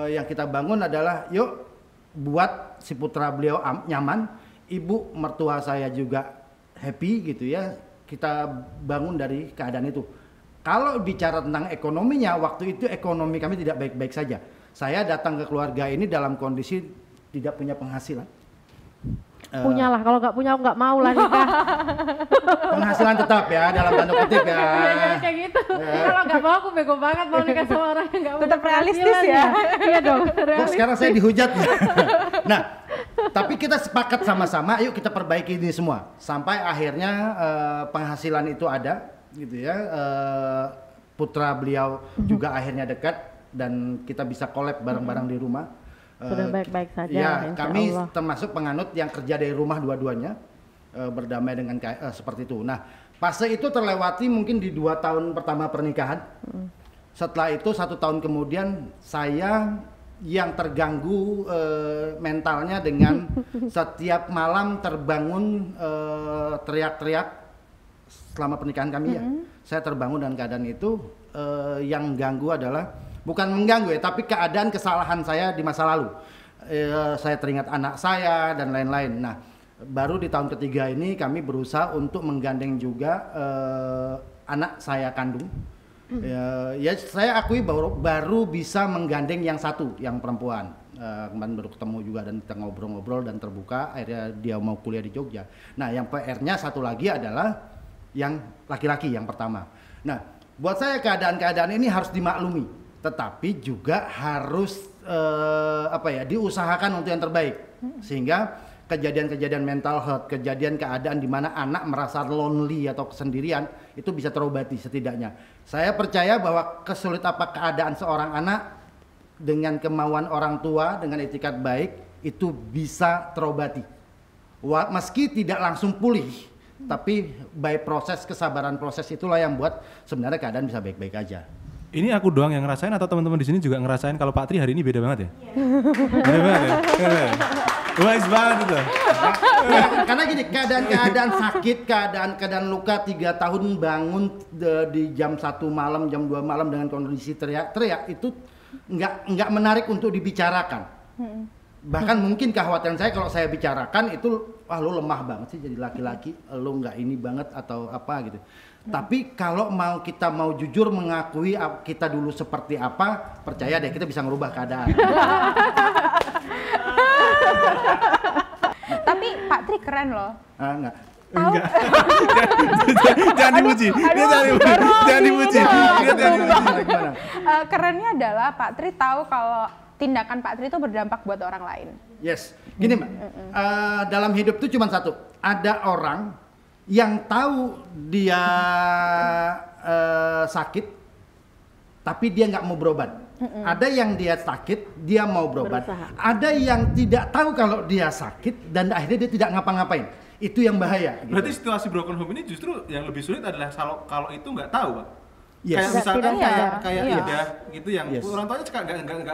Yang kita bangun adalah yuk buat si putra beliau nyaman, ibu mertua saya juga happy gitu ya. Kita bangun dari keadaan itu. Kalau bicara tentang ekonominya, waktu itu ekonomi kami tidak baik-baik saja. Saya datang ke keluarga ini dalam kondisi tidak punya penghasilan. Punyalah, kalau nggak punya nggak mau lah nikah. Penghasilan tetap ya, dalam tanda kutip ya. Kayak gitu. Kalau nggak mau aku bego banget mau nikah sama orang yang nggak punya. Tetap realistis ya. Iya dong. Sekarang saya dihujat. Nah, tapi kita sepakat sama-sama, yuk kita perbaiki ini semua. Sampai akhirnya penghasilan itu ada, gitu ya. Putra beliau juga akhirnya dekat dan kita bisa collab bareng-bareng di rumah. Sudah baik-baik saja. Ya, kami termasuk penganut yang kerja dari rumah dua-duanya, berdamai dengan seperti itu. Nah, fase itu terlewati mungkin di 2 tahun pertama pernikahan. Setelah itu 1 tahun kemudian saya yang terganggu mentalnya dengan setiap malam terbangun teriak-teriak selama pernikahan kami ya. Saya terbangun dengan keadaan itu, yang ganggu adalah bukan mengganggu ya, tapi keadaan kesalahan saya di masa lalu. Saya teringat anak saya dan lain-lain. Nah, baru di tahun ketiga ini kami berusaha untuk menggandeng juga anak saya kandung. Ya saya akui baru bisa menggandeng yang satu, yang perempuan. Kemarin baru ketemu juga dan kita ngobrol-ngobrol dan terbuka. Akhirnya dia mau kuliah di Jogja. Nah, yang PR-nya satu lagi adalah yang laki-laki yang pertama. Nah, buat saya keadaan-keadaan ini harus dimaklumi. Tetapi juga harus diusahakan untuk yang terbaik, sehingga kejadian-kejadian mental health, kejadian keadaan di mana anak merasa lonely atau kesendirian itu bisa terobati setidaknya. Saya percaya bahwa kesulit apa keadaan seorang anak dengan kemauan orang tua, dengan etikat baik itu bisa terobati. Meski tidak langsung pulih, tapi by proses kesabaran proses itulah yang buat sebenarnya keadaan bisa baik-baik aja. Ini aku doang yang ngerasain atau teman-teman di sini juga ngerasain kalau Pak Tri hari ini beda banget ya? Beda banget ya? Wise banget itu. Karena gini, keadaan sakit, keadaan luka 3 tahun bangun di jam 1 malam, jam 2 malam dengan kondisi teriak-teriak itu nggak menarik untuk dibicarakan. Bahkan mungkin kekhawatiran saya kalau saya bicarakan itu, wah lu lemah banget sih jadi laki-laki, lu nggak ini banget atau apa gitu. Tapi kalau kita mau jujur mengakui kita dulu seperti apa, percaya deh kita bisa ngerubah keadaan. Tapi Pak Tri keren loh. Enggak. Enggak. Jangan dipuji. Dia jangan dipuji. Dia jangan dipuji. Kerennya adalah Pak Tri tahu kalau tindakan Pak Tri itu berdampak buat orang lain. Yes, gini Mbak, dalam hidup itu cuma satu, ada orang yang tahu dia sakit, tapi dia nggak mau berobat. Ada yang dia sakit, dia mau berobat. Ada yang tidak tahu kalau dia sakit dan akhirnya dia tidak ngapa-ngapain. Itu yang bahaya. Berarti gitu. situasi broken home ini justru yang lebih sulit adalah kalau itu nggak tahu, Pak. Yes. Kayak misalkan kayak Iya. Ida gitu yang Yes. orang tuanya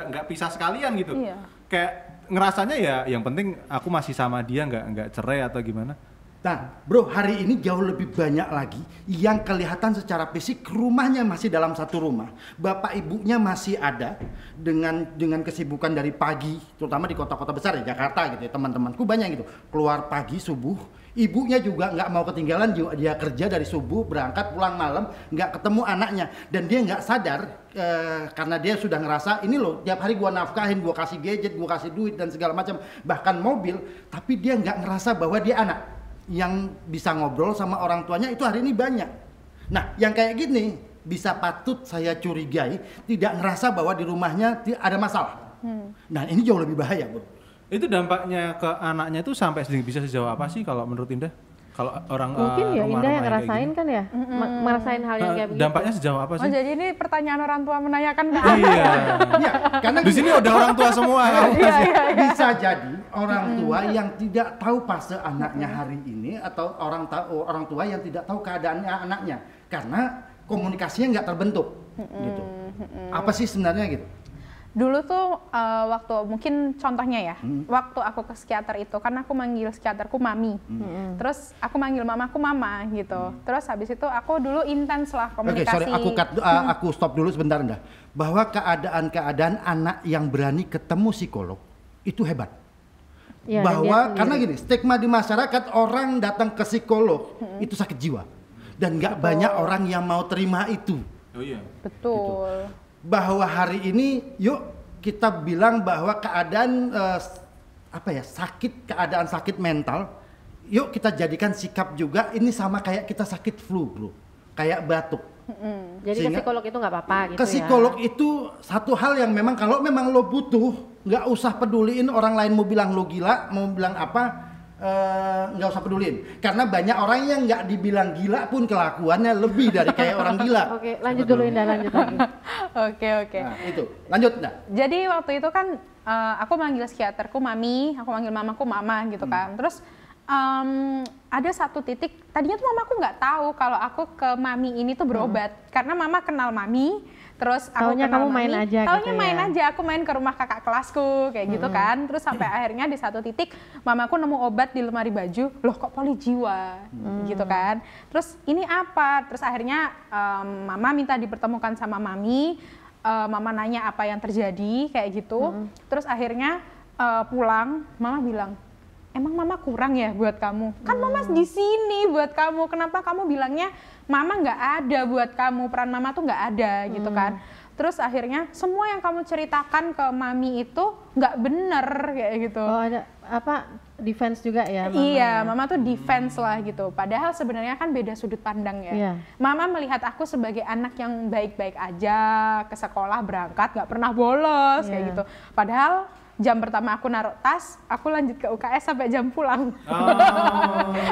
nggak pisah sekalian gitu. Iya. Kayak ngerasanya ya yang penting aku masih sama dia, nggak cerai atau gimana. Nah, bro, hari ini jauh lebih banyak lagi yang kelihatan secara fisik rumahnya masih dalam satu rumah. Bapak ibunya masih ada dengan kesibukan dari pagi, terutama di kota-kota besar ya, Jakarta gitu ya, teman-temanku banyak gitu. Keluar pagi subuh, ibunya juga nggak mau ketinggalan, dia kerja dari subuh, berangkat pulang malam, nggak ketemu anaknya. Dan dia nggak sadar karena dia sudah ngerasa, ini loh tiap hari gua nafkahin, gua kasih gadget, gua kasih duit dan segala macam, bahkan mobil, tapi dia nggak ngerasa bahwa dia anak yang bisa ngobrol sama orang tuanya itu hari ini banyak. Nah, yang kayak gini bisa patut saya curigai tidak ngerasa bahwa di rumahnya ada masalah. Nah, ini jauh lebih bahaya, bro. Itu dampaknya ke anaknya itu sampai bisa sejauh apa sih kalau menurut Indah? Kalau orang mungkin ya rumah-rumah Indah yang kayak ngerasain gini. kan ya, ngerasain hal yang kayak begitu. Dampaknya sejauh apa sih? Oh, jadi ini pertanyaan orang tua menanyakan ke aku. Iya. Iya, karena Di sini udah orang tua semua. bisa jadi orang tua yang tidak tahu fase anaknya hari ini atau orang tua yang tidak tahu keadaannya anaknya karena komunikasinya nggak terbentuk gitu. Apa sih sebenarnya gitu? Dulu tuh waktu mungkin contohnya ya, waktu aku ke psikiater itu kan aku manggil psikiaterku mami, terus aku manggil mamaku mama gitu, terus habis itu aku dulu intens lah Oke, komunikasi. sorry, aku stop dulu sebentar Nda. Bahwa keadaan anak yang berani ketemu psikolog itu hebat. Ya, dan dia Bahwa sendiri. karena gini, stigma di masyarakat orang datang ke psikolog itu sakit jiwa dan nggak banyak orang yang mau terima itu. Oh iya. Betul. Bahwa hari ini yuk kita bilang bahwa keadaan keadaan sakit mental, yuk kita jadikan sikap juga ini sama kayak kita sakit flu, bro, kayak batuk. Jadi ke Sehingga psikolog itu nggak apa-apa gitu ke psikolog itu satu hal yang memang kalau memang lo butuh, nggak usah peduliin orang lain mau bilang lo gila, mau bilang apa, nggak usah peduliin. Karena banyak orang yang nggak dibilang gila pun kelakuannya lebih dari kayak orang gila. Oke, lanjut dulu Indah, lanjut lagi. Oke. Nah, itu lanjut Nda. Jadi waktu itu kan aku manggil psikiaterku mami, aku manggil mamaku mama gitu kan. Terus ada satu titik, tadinya tuh mamaku nggak tahu kalau aku ke mami ini tuh berobat. Karena mama kenal mami, terus aku Taunya kenal kamu main mami. aja Taunya gitu main ya? aja, aku main ke rumah kakak kelasku kayak gitu kan. Terus sampai akhirnya di satu titik mamaku nemu obat di lemari baju, loh kok poli jiwa gitu kan. Terus ini apa? Terus akhirnya mama minta dipertemukan sama mami. Mama nanya apa yang terjadi kayak gitu. Terus akhirnya pulang, mama bilang, emang mama kurang ya buat kamu? Kan mama di sini buat kamu. Kenapa kamu bilangnya mama nggak ada buat kamu? Peran mama tuh nggak ada gitu kan? Terus akhirnya semua yang kamu ceritakan ke mami itu nggak bener kayak gitu. Oh, ada apa defense juga ya? Mama Iya, ya? mama tuh defense lah gitu. Padahal sebenarnya kan beda sudut pandang ya. Iya. Mama melihat aku sebagai anak yang baik-baik aja, ke sekolah berangkat, nggak pernah bolos kayak Iya. gitu. Padahal jam pertama aku naruh tas, aku lanjut ke UKS sampai jam pulang.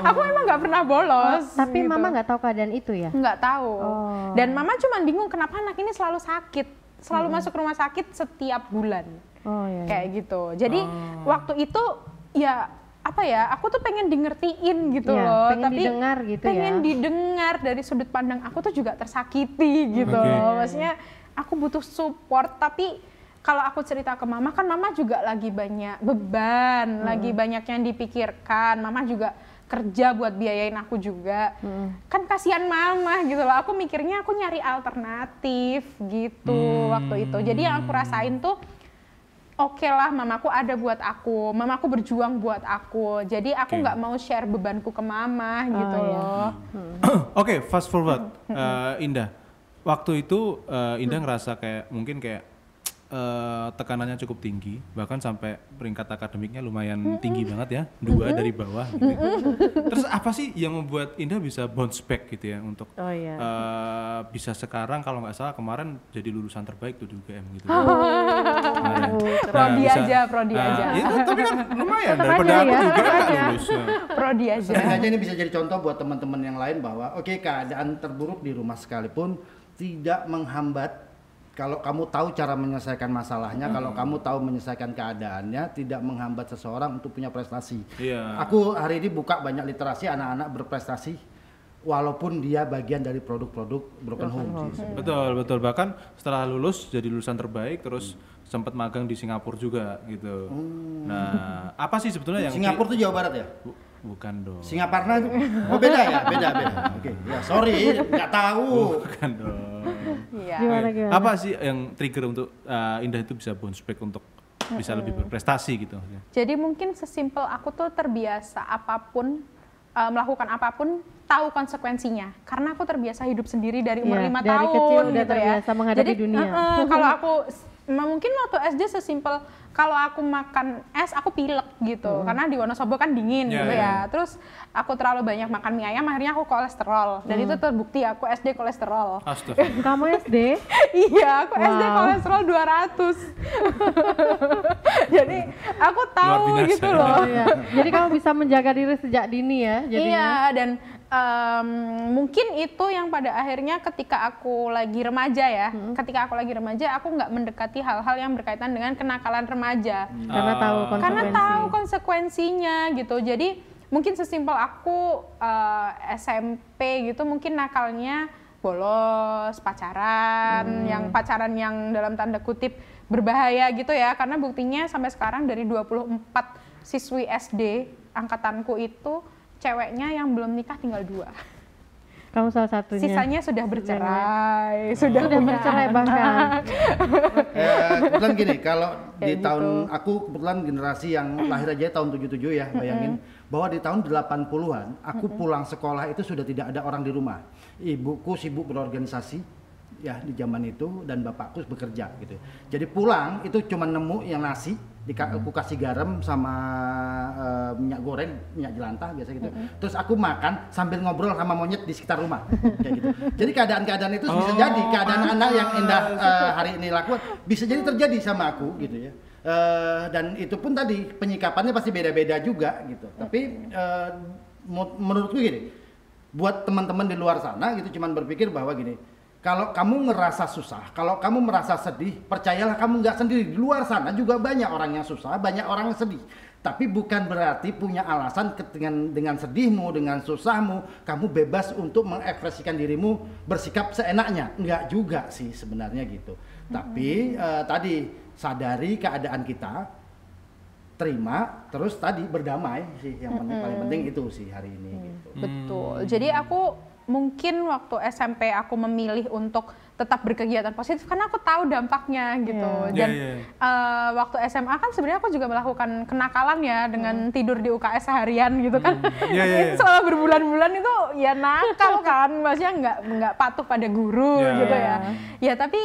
Aku emang nggak pernah bolos. Tapi gitu. mama nggak tahu keadaan itu ya? Nggak tahu. Oh. Dan mama cuman bingung kenapa anak ini selalu sakit, selalu masuk rumah sakit setiap bulan. Oh iya. Kayak gitu. Jadi waktu itu ya apa ya, aku tuh pengen di ngertiin gitu Iya, loh, pengen tapi didengar gitu pengen ya. didengar dari sudut pandang aku tuh juga tersakiti gitu. Oke. Maksudnya aku butuh support, tapi kalau aku cerita ke mama kan mama juga lagi banyak beban, lagi banyak yang dipikirkan. Mama juga kerja buat biayain aku juga. Kan kasihan mama gitu loh. Aku mikirnya aku nyari alternatif gitu waktu itu. Jadi yang aku rasain tuh oke lah, mamaku ada buat aku, mamaku berjuang buat aku. Jadi aku nggak mau share bebanku ke mama gitu loh. Oke, fast forward, Indah. Waktu itu Indah ngerasa kayak mungkin kayak tekanannya cukup tinggi, bahkan sampai peringkat akademiknya lumayan tinggi banget ya, 2 dari bawah. Gitu. Terus apa sih yang membuat Indah bisa bounce back gitu ya untuk bisa sekarang kalau nggak salah kemarin jadi lulusan terbaik tuh di UGM gitu. Prodi aja. Ya, tapi kan lumayan daripada aku juga nggak lulus. Prodi aja. Setidaknya ini bisa jadi contoh buat teman-teman yang lain bahwa keadaan terburuk di rumah sekalipun tidak menghambat. Kalau kamu tahu cara menyelesaikan masalahnya, kalau kamu tahu menyelesaikan keadaannya, tidak menghambat seseorang untuk punya prestasi. Aku hari ini buka banyak literasi anak-anak berprestasi, walaupun dia bagian dari produk-produk Broken Home. Betul. Bahkan setelah lulus jadi lulusan terbaik, terus sempat magang di Singapura juga gitu. Nah, apa sih sebetulnya yang Singapura tuh Jawa Barat ya? Bukan dong. Singaparna itu? Oh beda ya? Beda. Oke, ya sorry, nggak tahu. Bukan dong. Gimana? Apa sih yang trigger untuk Indah itu bisa bounce back untuk bisa lebih berprestasi gitu? Jadi mungkin sesimpel aku tuh terbiasa apapun, melakukan apapun tahu konsekuensinya. Karena aku terbiasa hidup sendiri dari umur 5 tahun. Dari kecil udah gitu terbiasa menghadapi dunia. Kalau aku mungkin waktu SD sesimpel kalau aku makan es aku pilek gitu karena di Wonosobo kan dingin gitu ya. Terus aku terlalu banyak makan mie ayam akhirnya aku kolesterol dan itu terbukti aku SD kolesterol. Astaga. Kamu SD? Iya, aku SD kolesterol 200. Jadi aku tahu gitu loh. Jadi kamu bisa menjaga diri sejak dini ya jadinya. Iya, dan mungkin itu yang pada akhirnya ketika aku lagi remaja ya, aku nggak mendekati hal-hal yang berkaitan dengan kenakalan remaja. Karena tahu konsekuensinya gitu. Jadi mungkin sesimpel aku SMP gitu mungkin nakalnya bolos, pacaran, yang pacaran yang dalam tanda kutip berbahaya gitu ya. Karena buktinya sampai sekarang dari 24 siswi SD angkatanku itu ceweknya yang belum nikah tinggal 2. Kamu salah satunya. Sisanya sudah bercerai, sudah bercerai bahkan. Kebetulan gini, kalau di gitu. tahun aku kebetulan generasi yang lahir aja tahun 77 ya, bayangin bahwa di tahun 80-an aku pulang sekolah itu sudah tidak ada orang di rumah. Ibuku sibuk berorganisasi ya di zaman itu dan bapakku bekerja gitu. Jadi pulang itu cuma nemu yang nasi, aku kasih garam sama minyak goreng, minyak jelantah biasa gitu. Terus aku makan sambil ngobrol sama monyet di sekitar rumah kayak gitu. Jadi keadaan-keadaan itu bisa jadi keadaan anak yang Indah hari ini lakukan bisa jadi terjadi sama aku gitu ya. Dan itu pun tadi penyikapannya pasti beda-beda juga gitu. Tapi menurutku gini, buat teman-teman di luar sana gitu cuman berpikir bahwa gini, kalau kamu ngerasa susah, kalau kamu merasa sedih, percayalah kamu nggak sendiri. Di luar sana juga banyak orang yang susah, banyak orang yang sedih. Tapi bukan berarti punya alasan dengan sedihmu, dengan susahmu, kamu bebas untuk mengekspresikan dirimu, bersikap seenaknya. Enggak juga sih sebenarnya gitu. Tapi tadi sadari keadaan kita, terima, terus tadi berdamai sih yang paling penting itu sih hari ini. Gitu. Betul. Jadi aku mungkin waktu SMP aku memilih untuk tetap berkegiatan positif karena aku tahu dampaknya gitu. Dan waktu SMA kan sebenarnya aku juga melakukan kenakalan ya dengan tidur di UKS seharian gitu kan. Itu selama berbulan-bulan itu ya nakal kan, maksudnya nggak patuh pada guru gitu ya. Ya tapi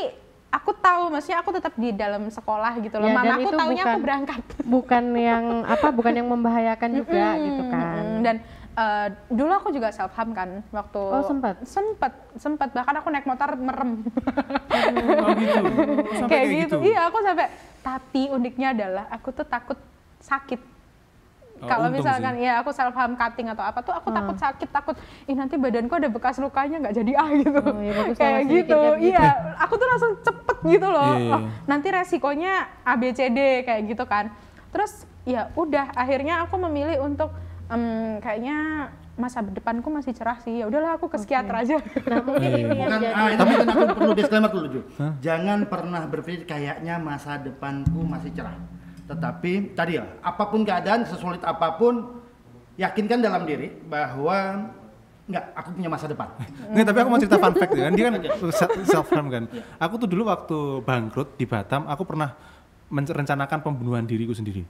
aku tahu, maksudnya aku tetap di dalam sekolah gitu loh. Mamaku taunya aku berangkat. Bukan yang membahayakan juga gitu kan. Dan dulu aku juga self harm kan waktu sempat bahkan aku naik motor merem. Kayak gitu. Iya, aku sampai. Tapi uniknya adalah aku tuh takut sakit. Kalau misalkan ya aku self harm cutting atau apa tuh aku takut sakit, takut nanti badanku ada bekas lukanya nggak jadi gitu. Kayak gitu. Iya, aku tuh langsung cepet gitu loh. Nanti resikonya ABCD kayak gitu kan. Terus ya udah akhirnya aku memilih untuk kayaknya masa depanku masih cerah sih, ya udahlah aku ke psikiater aja. Nah mungkin ini yang Bukan, jadi. tapi kan aku perlu disclaimer dulu Ju. Jangan pernah berpikir kayaknya masa depanku masih cerah. Tetapi tadi ya, apapun keadaan, sesulit apapun, yakinkan dalam diri bahwa enggak, aku punya masa depan. Nggak, tapi aku mau cerita fun fact ya kan, dia kan self harm kan. Aku tuh dulu waktu bangkrut di Batam, aku pernah merencanakan pembunuhan diriku sendiri.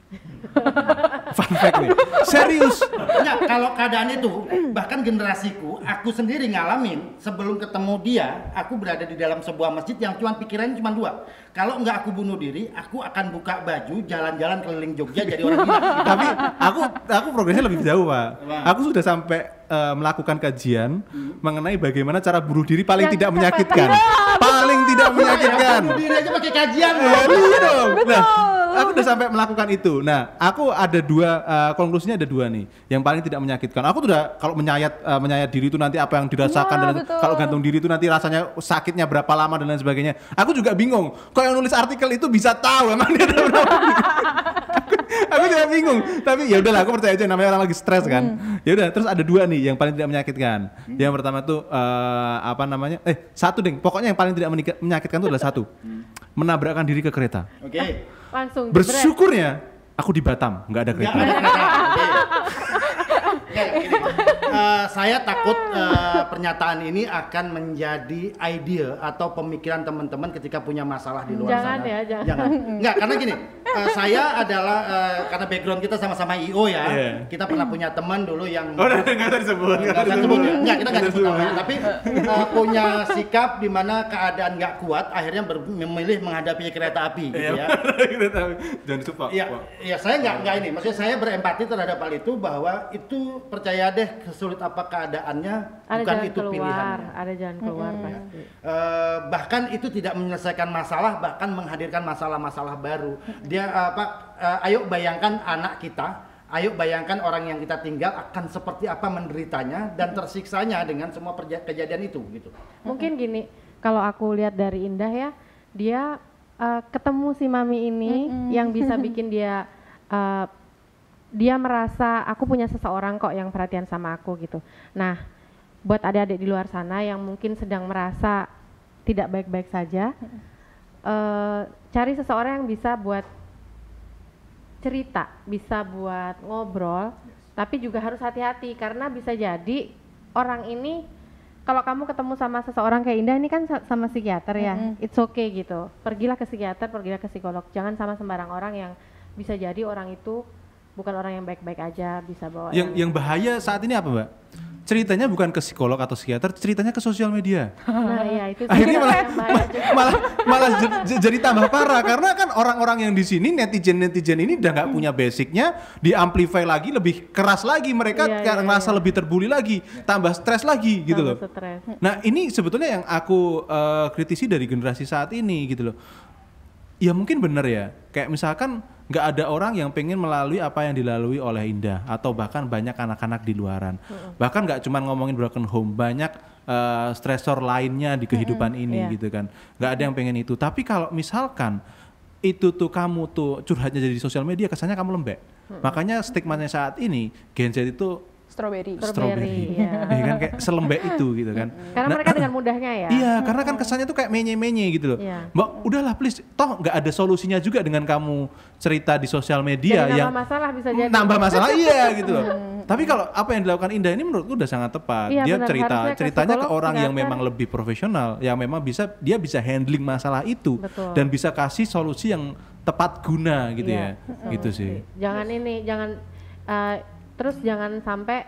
Fun fact nih, serius. Enggak, kalau keadaan itu, bahkan generasiku, aku sendiri ngalamin sebelum ketemu dia, aku berada di dalam sebuah masjid yang cuma pikirannya cuma dua. Kalau enggak aku bunuh diri, aku akan buka baju, jalan-jalan keliling Jogja jadi orang gila. Tapi aku progresnya lebih jauh, Pak. Aku sudah sampai melakukan kajian mengenai bagaimana cara bunuh diri paling Yang tidak cepat. menyakitkan. Paling tidak menyakitkan. Bunuh diri aja pakai kajian. Iya dong. Nah, aku udah sampai melakukan itu. Nah, aku ada dua konklusinya ada dua nih. Yang paling tidak menyakitkan. Aku udah kalau menyayat diri itu nanti apa yang dirasakan dan betul. kalau gantung diri itu nanti rasanya sakitnya berapa lama dan lain sebagainya. Aku juga bingung. Kok yang nulis artikel itu bisa tahu emang dia ada berapa? Aku juga bingung. Tapi ya udahlah, aku percaya aja namanya orang lagi stres kan. Ya udah, terus ada dua nih yang paling tidak menyakitkan. Yang pertama tuh apa namanya? Satu deh. Pokoknya yang paling tidak menyakitkan itu adalah satu. Menabrakkan diri ke kereta. Oke. Langsung jebret. Bersyukurnya aku di Batam, nggak ada Enggak kereta. ada kereta. Oke. Ya, gini. Saya takut pernyataan ini akan menjadi ide atau pemikiran teman-teman ketika punya masalah di luar Jangan sana. ya, jangan. Enggak, karena gini, saya adalah karena background kita sama-sama IO ya. Iya. Kita pernah punya teman dulu yang Oh, nggak usah disebut. nggak usah sebut ya. Enggak, kita nggak sebut namanya. Tapi punya sikap di mana keadaan nggak kuat, akhirnya memilih menghadapi kereta api gitu ya. Jangan suka. Iya, saya nggak ini. Maksudnya saya berempati terhadap hal itu bahwa itu percaya deh sesulit apa keadaannya, Ada bukan jalan itu keluar, pilihannya. ada jalan keluar pasti. Bahkan itu tidak menyelesaikan masalah, bahkan menghadirkan masalah-masalah baru. Dia ayo bayangkan anak kita, ayo bayangkan orang yang kita tinggal akan seperti apa menderitanya dan tersiksanya dengan semua kejadian itu gitu. Mungkin gini, kalau aku lihat dari Indah ya, dia ketemu si Mami ini yang bisa bikin dia dia merasa aku punya seseorang kok yang perhatian sama aku gitu. Nah, buat adik-adik di luar sana yang mungkin sedang merasa tidak baik-baik saja, cari seseorang yang bisa buat cerita, bisa buat ngobrol, tapi juga harus hati-hati karena bisa jadi orang ini kalau kamu ketemu sama seseorang kayak Indah ini kan sama psikiater ya, it's okay gitu. Pergilah ke psikiater, pergilah ke psikolog. Jangan sama sembarang orang yang bisa jadi orang itu bukan orang yang baik-baik aja, bisa bawa Yang bahaya saat ini apa, Mbak? Ceritanya bukan ke psikolog atau psikiater, ceritanya ke sosial media. Nah, iya itu Akhirnya yang bahaya juga. malah jadi tambah parah karena kan orang-orang yang di sini netizen ini udah nggak punya basicnya, diamplify lagi lebih keras lagi mereka ngerasa lebih terbuli lagi, tambah stres lagi gitu loh. Stres. Nah ini sebetulnya yang aku kritisi dari generasi saat ini gitu loh. Ya mungkin benar ya, kayak misalkan nggak ada orang yang pengen melalui apa yang dilalui oleh Indah atau bahkan banyak anak-anak di luaran. Bahkan nggak cuma ngomongin broken home, banyak stresor lainnya di kehidupan ini gitu kan. Nggak ada yang pengen itu. Tapi kalau misalkan itu tuh kamu tuh curhatnya jadi di sosial media, kesannya kamu lembek. Makanya stigmanya saat ini Gen Z itu Strawberry. Ya. Ya kan kayak selembek itu gitu kan. Karena mereka dengan mudahnya ya. Iya, karena kan kesannya tuh kayak menye-menye gitu loh. Iya. Mbak, udahlah please, toh nggak ada solusinya juga dengan kamu cerita di sosial media Jadi yang nambah masalah bisa jadi. nambah masalah iya gitu loh. Tapi kalau apa yang dilakukan Indah ini menurutku udah sangat tepat. Iya, Dia benar. Harusnya ke ceritanya ke psikolog, orang yang psikiater. memang lebih profesional, yang memang dia bisa handling masalah itu. Betul. Dan bisa kasih solusi yang tepat guna gitu Iya. ya. Gitu sih. Jangan terus jangan sampai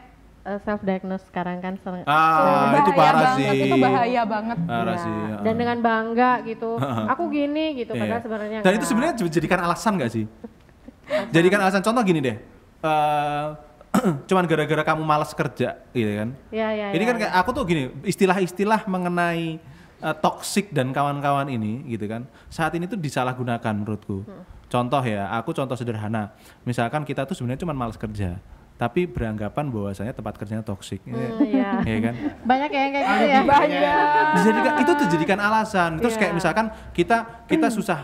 self diagnose sekarang kan Itu Bahaya parah banget, sih. Itu bahaya banget. Parah Ya, sih. dan dengan bangga gitu, aku gini gitu, padahal Iya. sebenarnya Dan itu enggak. sebenarnya jadikan alasan nggak sih? Jadikan alasan, contoh gini deh. Cuman gara-gara kamu malas kerja gitu kan. Ya, Ini kan kayak aku tuh gini, istilah-istilah mengenai toxic dan kawan-kawan ini gitu kan. Saat ini tuh disalahgunakan menurutku. Contoh ya, contoh sederhana. Misalkan kita tuh sebenarnya cuma malas kerja. tapi beranggapan bahwasanya tempat kerjanya toksik. Iya. Ya kan? Banyak yang kayak gitu ya. Dijadikan itu dijadikan alasan. Terus kayak misalkan kita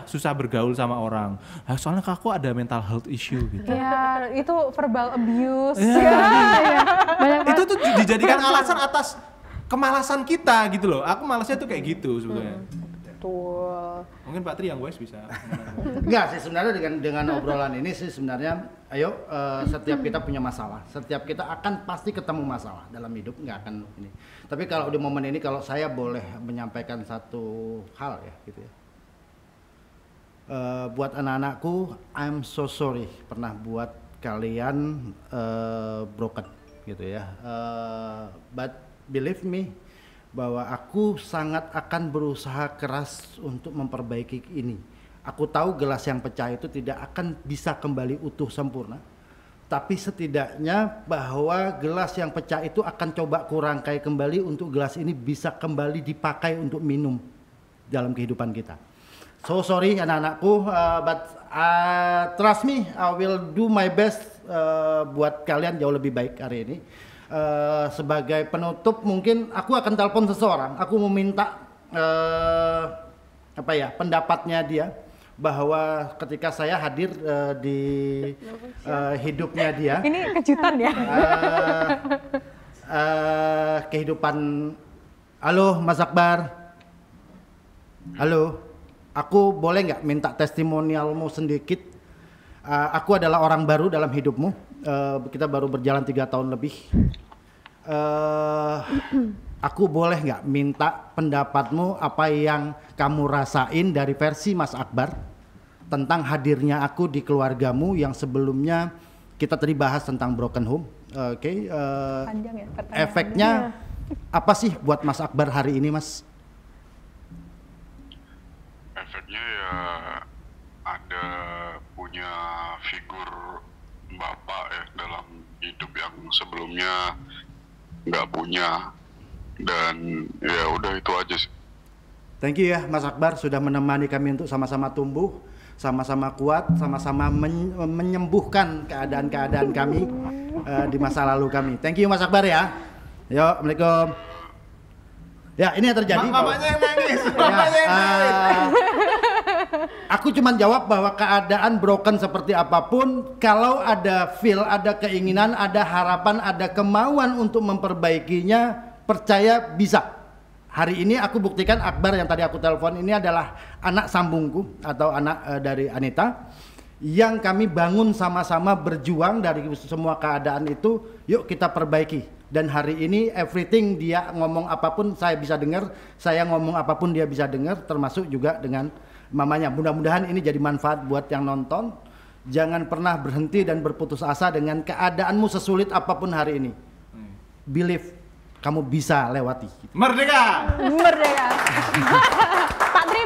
susah bergaul sama orang. Soalnya aku ada mental health issue gitu. Ya, itu verbal abuse. Banyak Itu tuh dijadikan alasan atas kemalasan kita gitu loh. Aku malasnya tuh kayak gitu sebenarnya. Betul. Mungkin Pak Tri yang wise bisa. Enggak sih sebenarnya dengan obrolan ini sih sebenarnya ayo setiap kita punya masalah, setiap kita akan pasti ketemu masalah dalam hidup, nggak akan ini. Tapi kalau di momen ini kalau saya boleh menyampaikan satu hal ya gitu ya. Buat anak-anakku, I'm so sorry pernah buat kalian broken gitu ya. But believe me bahwa aku sangat akan berusaha keras untuk memperbaiki ini. Aku tahu gelas yang pecah itu tidak akan bisa kembali utuh sempurna. Tapi setidaknya bahwa gelas yang pecah itu akan coba kurangkai kembali untuk gelas ini bisa kembali dipakai untuk minum dalam kehidupan kita. So sorry anak-anakku, but trust me, I will do my best buat kalian jauh lebih baik hari ini. Sebagai penutup mungkin aku akan telepon seseorang, aku meminta pendapatnya dia bahwa ketika saya hadir di hidupnya dia, Ini kejutan ya. kehidupan. Halo Mas Akbar, halo, aku boleh nggak minta testimonialmu sedikit? Aku adalah orang baru dalam hidupmu. Kita baru berjalan 3 tahun lebih. Aku boleh nggak minta pendapatmu apa yang kamu rasain dari versi Mas Akbar tentang hadirnya aku di keluargamu yang sebelumnya kita tadi bahas tentang broken home. Oke, Panjang ya pertanyaannya. efeknya apa sih buat Mas Akbar hari ini, Mas? Efeknya ya ada punya figur bapak ya dalam hidup yang sebelumnya nggak punya, dan ya udah itu aja sih. Thank you ya Mas Akbar sudah menemani kami untuk sama-sama tumbuh, sama-sama kuat, sama-sama menyembuhkan keadaan-keadaan kami di masa lalu kami. Thank you Mas Akbar ya. Yo, Assalamualaikum. Ya ini yang terjadi. Mamanya yang nangis. Aku cuma jawab bahwa keadaan broken seperti apapun, kalau ada feel, ada keinginan, ada harapan, ada kemauan untuk memperbaikinya, percaya bisa. Hari ini aku buktikan Akbar yang tadi aku telepon ini adalah anak sambungku atau anak dari Anita yang kami bangun sama-sama berjuang dari semua keadaan itu, yuk kita perbaiki. Dan hari ini everything dia ngomong apapun saya bisa dengar, saya ngomong apapun dia bisa dengar, termasuk juga dengan mamanya. Mudah-mudahan ini jadi manfaat buat yang nonton. Jangan pernah berhenti dan berputus asa dengan keadaanmu sesulit apapun hari ini. Believe kamu bisa lewati. Merdeka. Merdeka. Pak Tri,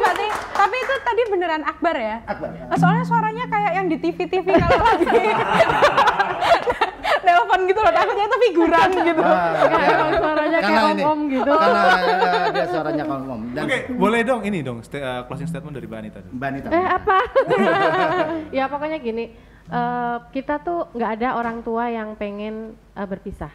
tapi itu tadi beneran Akbar ya? Akbar ya. Soalnya suaranya kayak yang di TV kalau lagi nelpon gitu loh, takutnya itu figuran gitu. Kayak suaranya kayak om-om gitu. Karena dia suaranya om-om. Oke, boleh dong ini dong closing statement dari Mbak Anita. Mbak Anita. Apa? Ya pokoknya gini, kita tuh nggak ada orang tua yang pengen berpisah.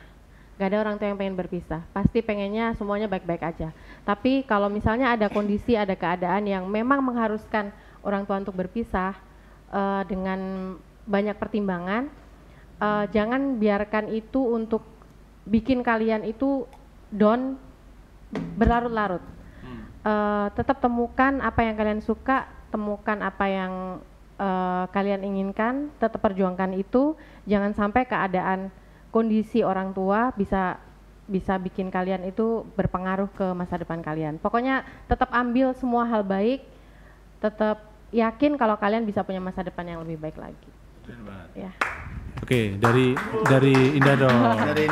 Nggak ada orang tua yang pengen berpisah. Pasti pengennya semuanya baik-baik aja. Tapi kalau misalnya ada kondisi, ada keadaan yang memang mengharuskan orang tua untuk berpisah dengan banyak pertimbangan, jangan biarkan itu untuk bikin kalian itu down berlarut-larut. Tetap temukan apa yang kalian suka, temukan apa yang kalian inginkan, tetap perjuangkan itu. Jangan sampai keadaan kondisi orang tua bisa bikin kalian itu berpengaruh ke masa depan kalian. Pokoknya tetap ambil semua hal baik, tetap yakin kalau kalian bisa punya masa depan yang lebih baik lagi. Ya. Oke, dari Indah dong. Dari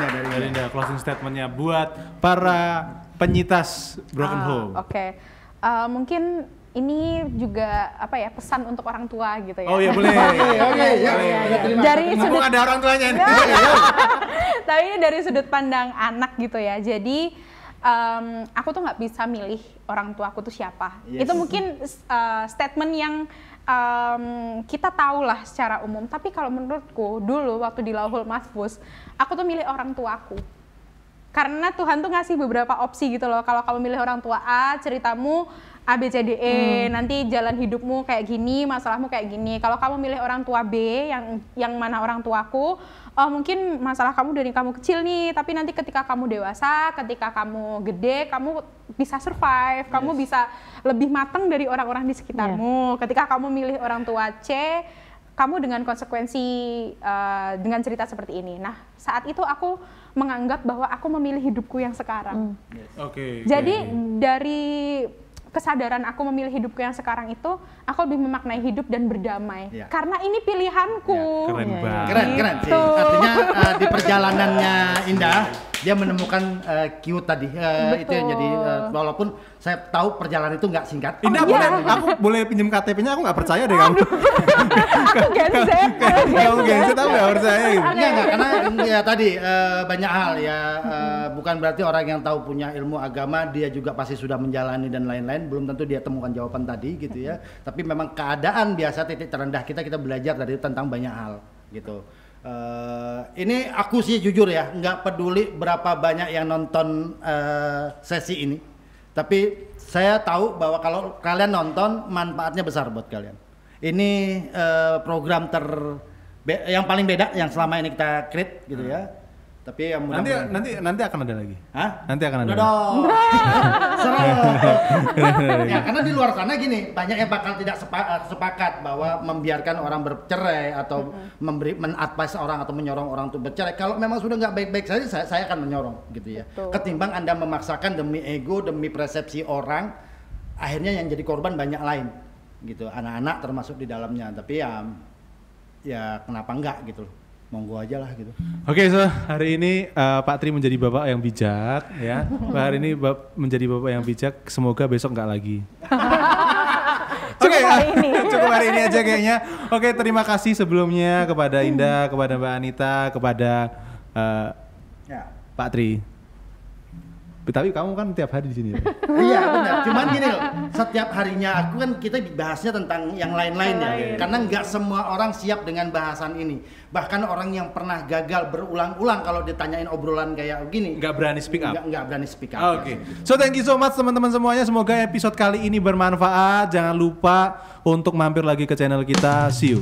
Indah closing statementnya buat para penyitas broken home. Oke. Mungkin ini juga pesan untuk orang tua gitu ya. Oh iya boleh. Oke, ya. Dari Mumpung ada orang tuanya nih. Tapi ini dari sudut pandang anak gitu ya. Jadi aku tuh nggak bisa milih orang tua aku tuh siapa. Yes. Itu mungkin statement yang kita tahu lah secara umum. Tapi kalau menurutku dulu waktu di Lauhul Mahfuz, aku tuh milih orang tuaku. Karena Tuhan tuh ngasih beberapa opsi gitu loh. Kalau kamu milih orang tua A, ceritamu A, B, C, D, E. Nanti jalan hidupmu kayak gini, masalahmu kayak gini. Kalau kamu milih orang tua B, yang mana orang tuaku, mungkin masalah kamu dari kamu kecil nih, tapi nanti ketika kamu dewasa, ketika kamu gede, kamu bisa survive, kamu bisa lebih matang dari orang-orang di sekitarmu. Ketika kamu milih orang tua C, kamu dengan konsekuensi, dengan cerita seperti ini. Nah, saat itu aku menganggap bahwa aku memilih hidupku yang sekarang. Oke. Jadi dari kesadaran aku memilih hidupku yang sekarang itu, aku lebih memaknai hidup dan berdamai. Karena ini pilihanku. Keren banget. Keren sih. Artinya di perjalanannya Indah, dia menemukan Q tadi. Itu yang jadi, walaupun saya tahu perjalanan itu nggak singkat. Indah, aku boleh pinjam KTP-nya, aku nggak percaya deh kamu. Aku genset. Kamu genset, aku nggak percaya gitu. Enggak, karena ya tadi banyak hal ya, bukan berarti orang yang tahu punya ilmu agama, dia juga pasti sudah menjalani dan lain-lain, belum tentu dia temukan jawaban tadi gitu ya. Tapi memang keadaan biasa titik terendah kita belajar dari tentang banyak hal gitu. Ini aku sih jujur ya, nggak peduli berapa banyak yang nonton sesi ini, tapi saya tahu bahwa kalau kalian nonton manfaatnya besar buat kalian. Ini program yang paling beda yang selama ini kita create gitu ya. Tapi yang nanti akan ada lagi. Hah? Nanti akan ada. Udah dong. Ya, karena di luar sana gini, banyak yang bakal tidak sepakat bahwa membiarkan orang bercerai atau men-advise orang atau menyorong orang untuk bercerai. Kalau memang sudah nggak baik-baik saja, saya akan menyorong gitu ya. Betul. Ketimbang Anda memaksakan demi ego, demi persepsi orang, akhirnya yang jadi korban banyak lain gitu. Anak-anak termasuk di dalamnya. Tapi ya kenapa enggak gitu loh. Monggo aja lah gitu. Oke, so hari ini Pak Tri menjadi bapak yang bijak ya. Hari ini menjadi bapak yang bijak. Semoga besok nggak lagi. Cukup hari ini aja kayaknya. Oke, terima kasih sebelumnya kepada Indah, kepada Mbak Anita, kepada Pak Tri. Tapi kamu kan tiap hari di sini. Ya? Iya benar. Cuman gini loh, setiap harinya aku kan kita bahasnya tentang yang lain-lain ya. Karena nggak semua orang siap dengan bahasan ini. Bahkan orang yang pernah gagal berulang-ulang kalau ditanyain obrolan kayak gini, nggak berani speak up. Nggak berani speak up. Oke. So thank you so much teman-teman semuanya. Semoga episode kali ini bermanfaat. Jangan lupa untuk mampir lagi ke channel kita. See you.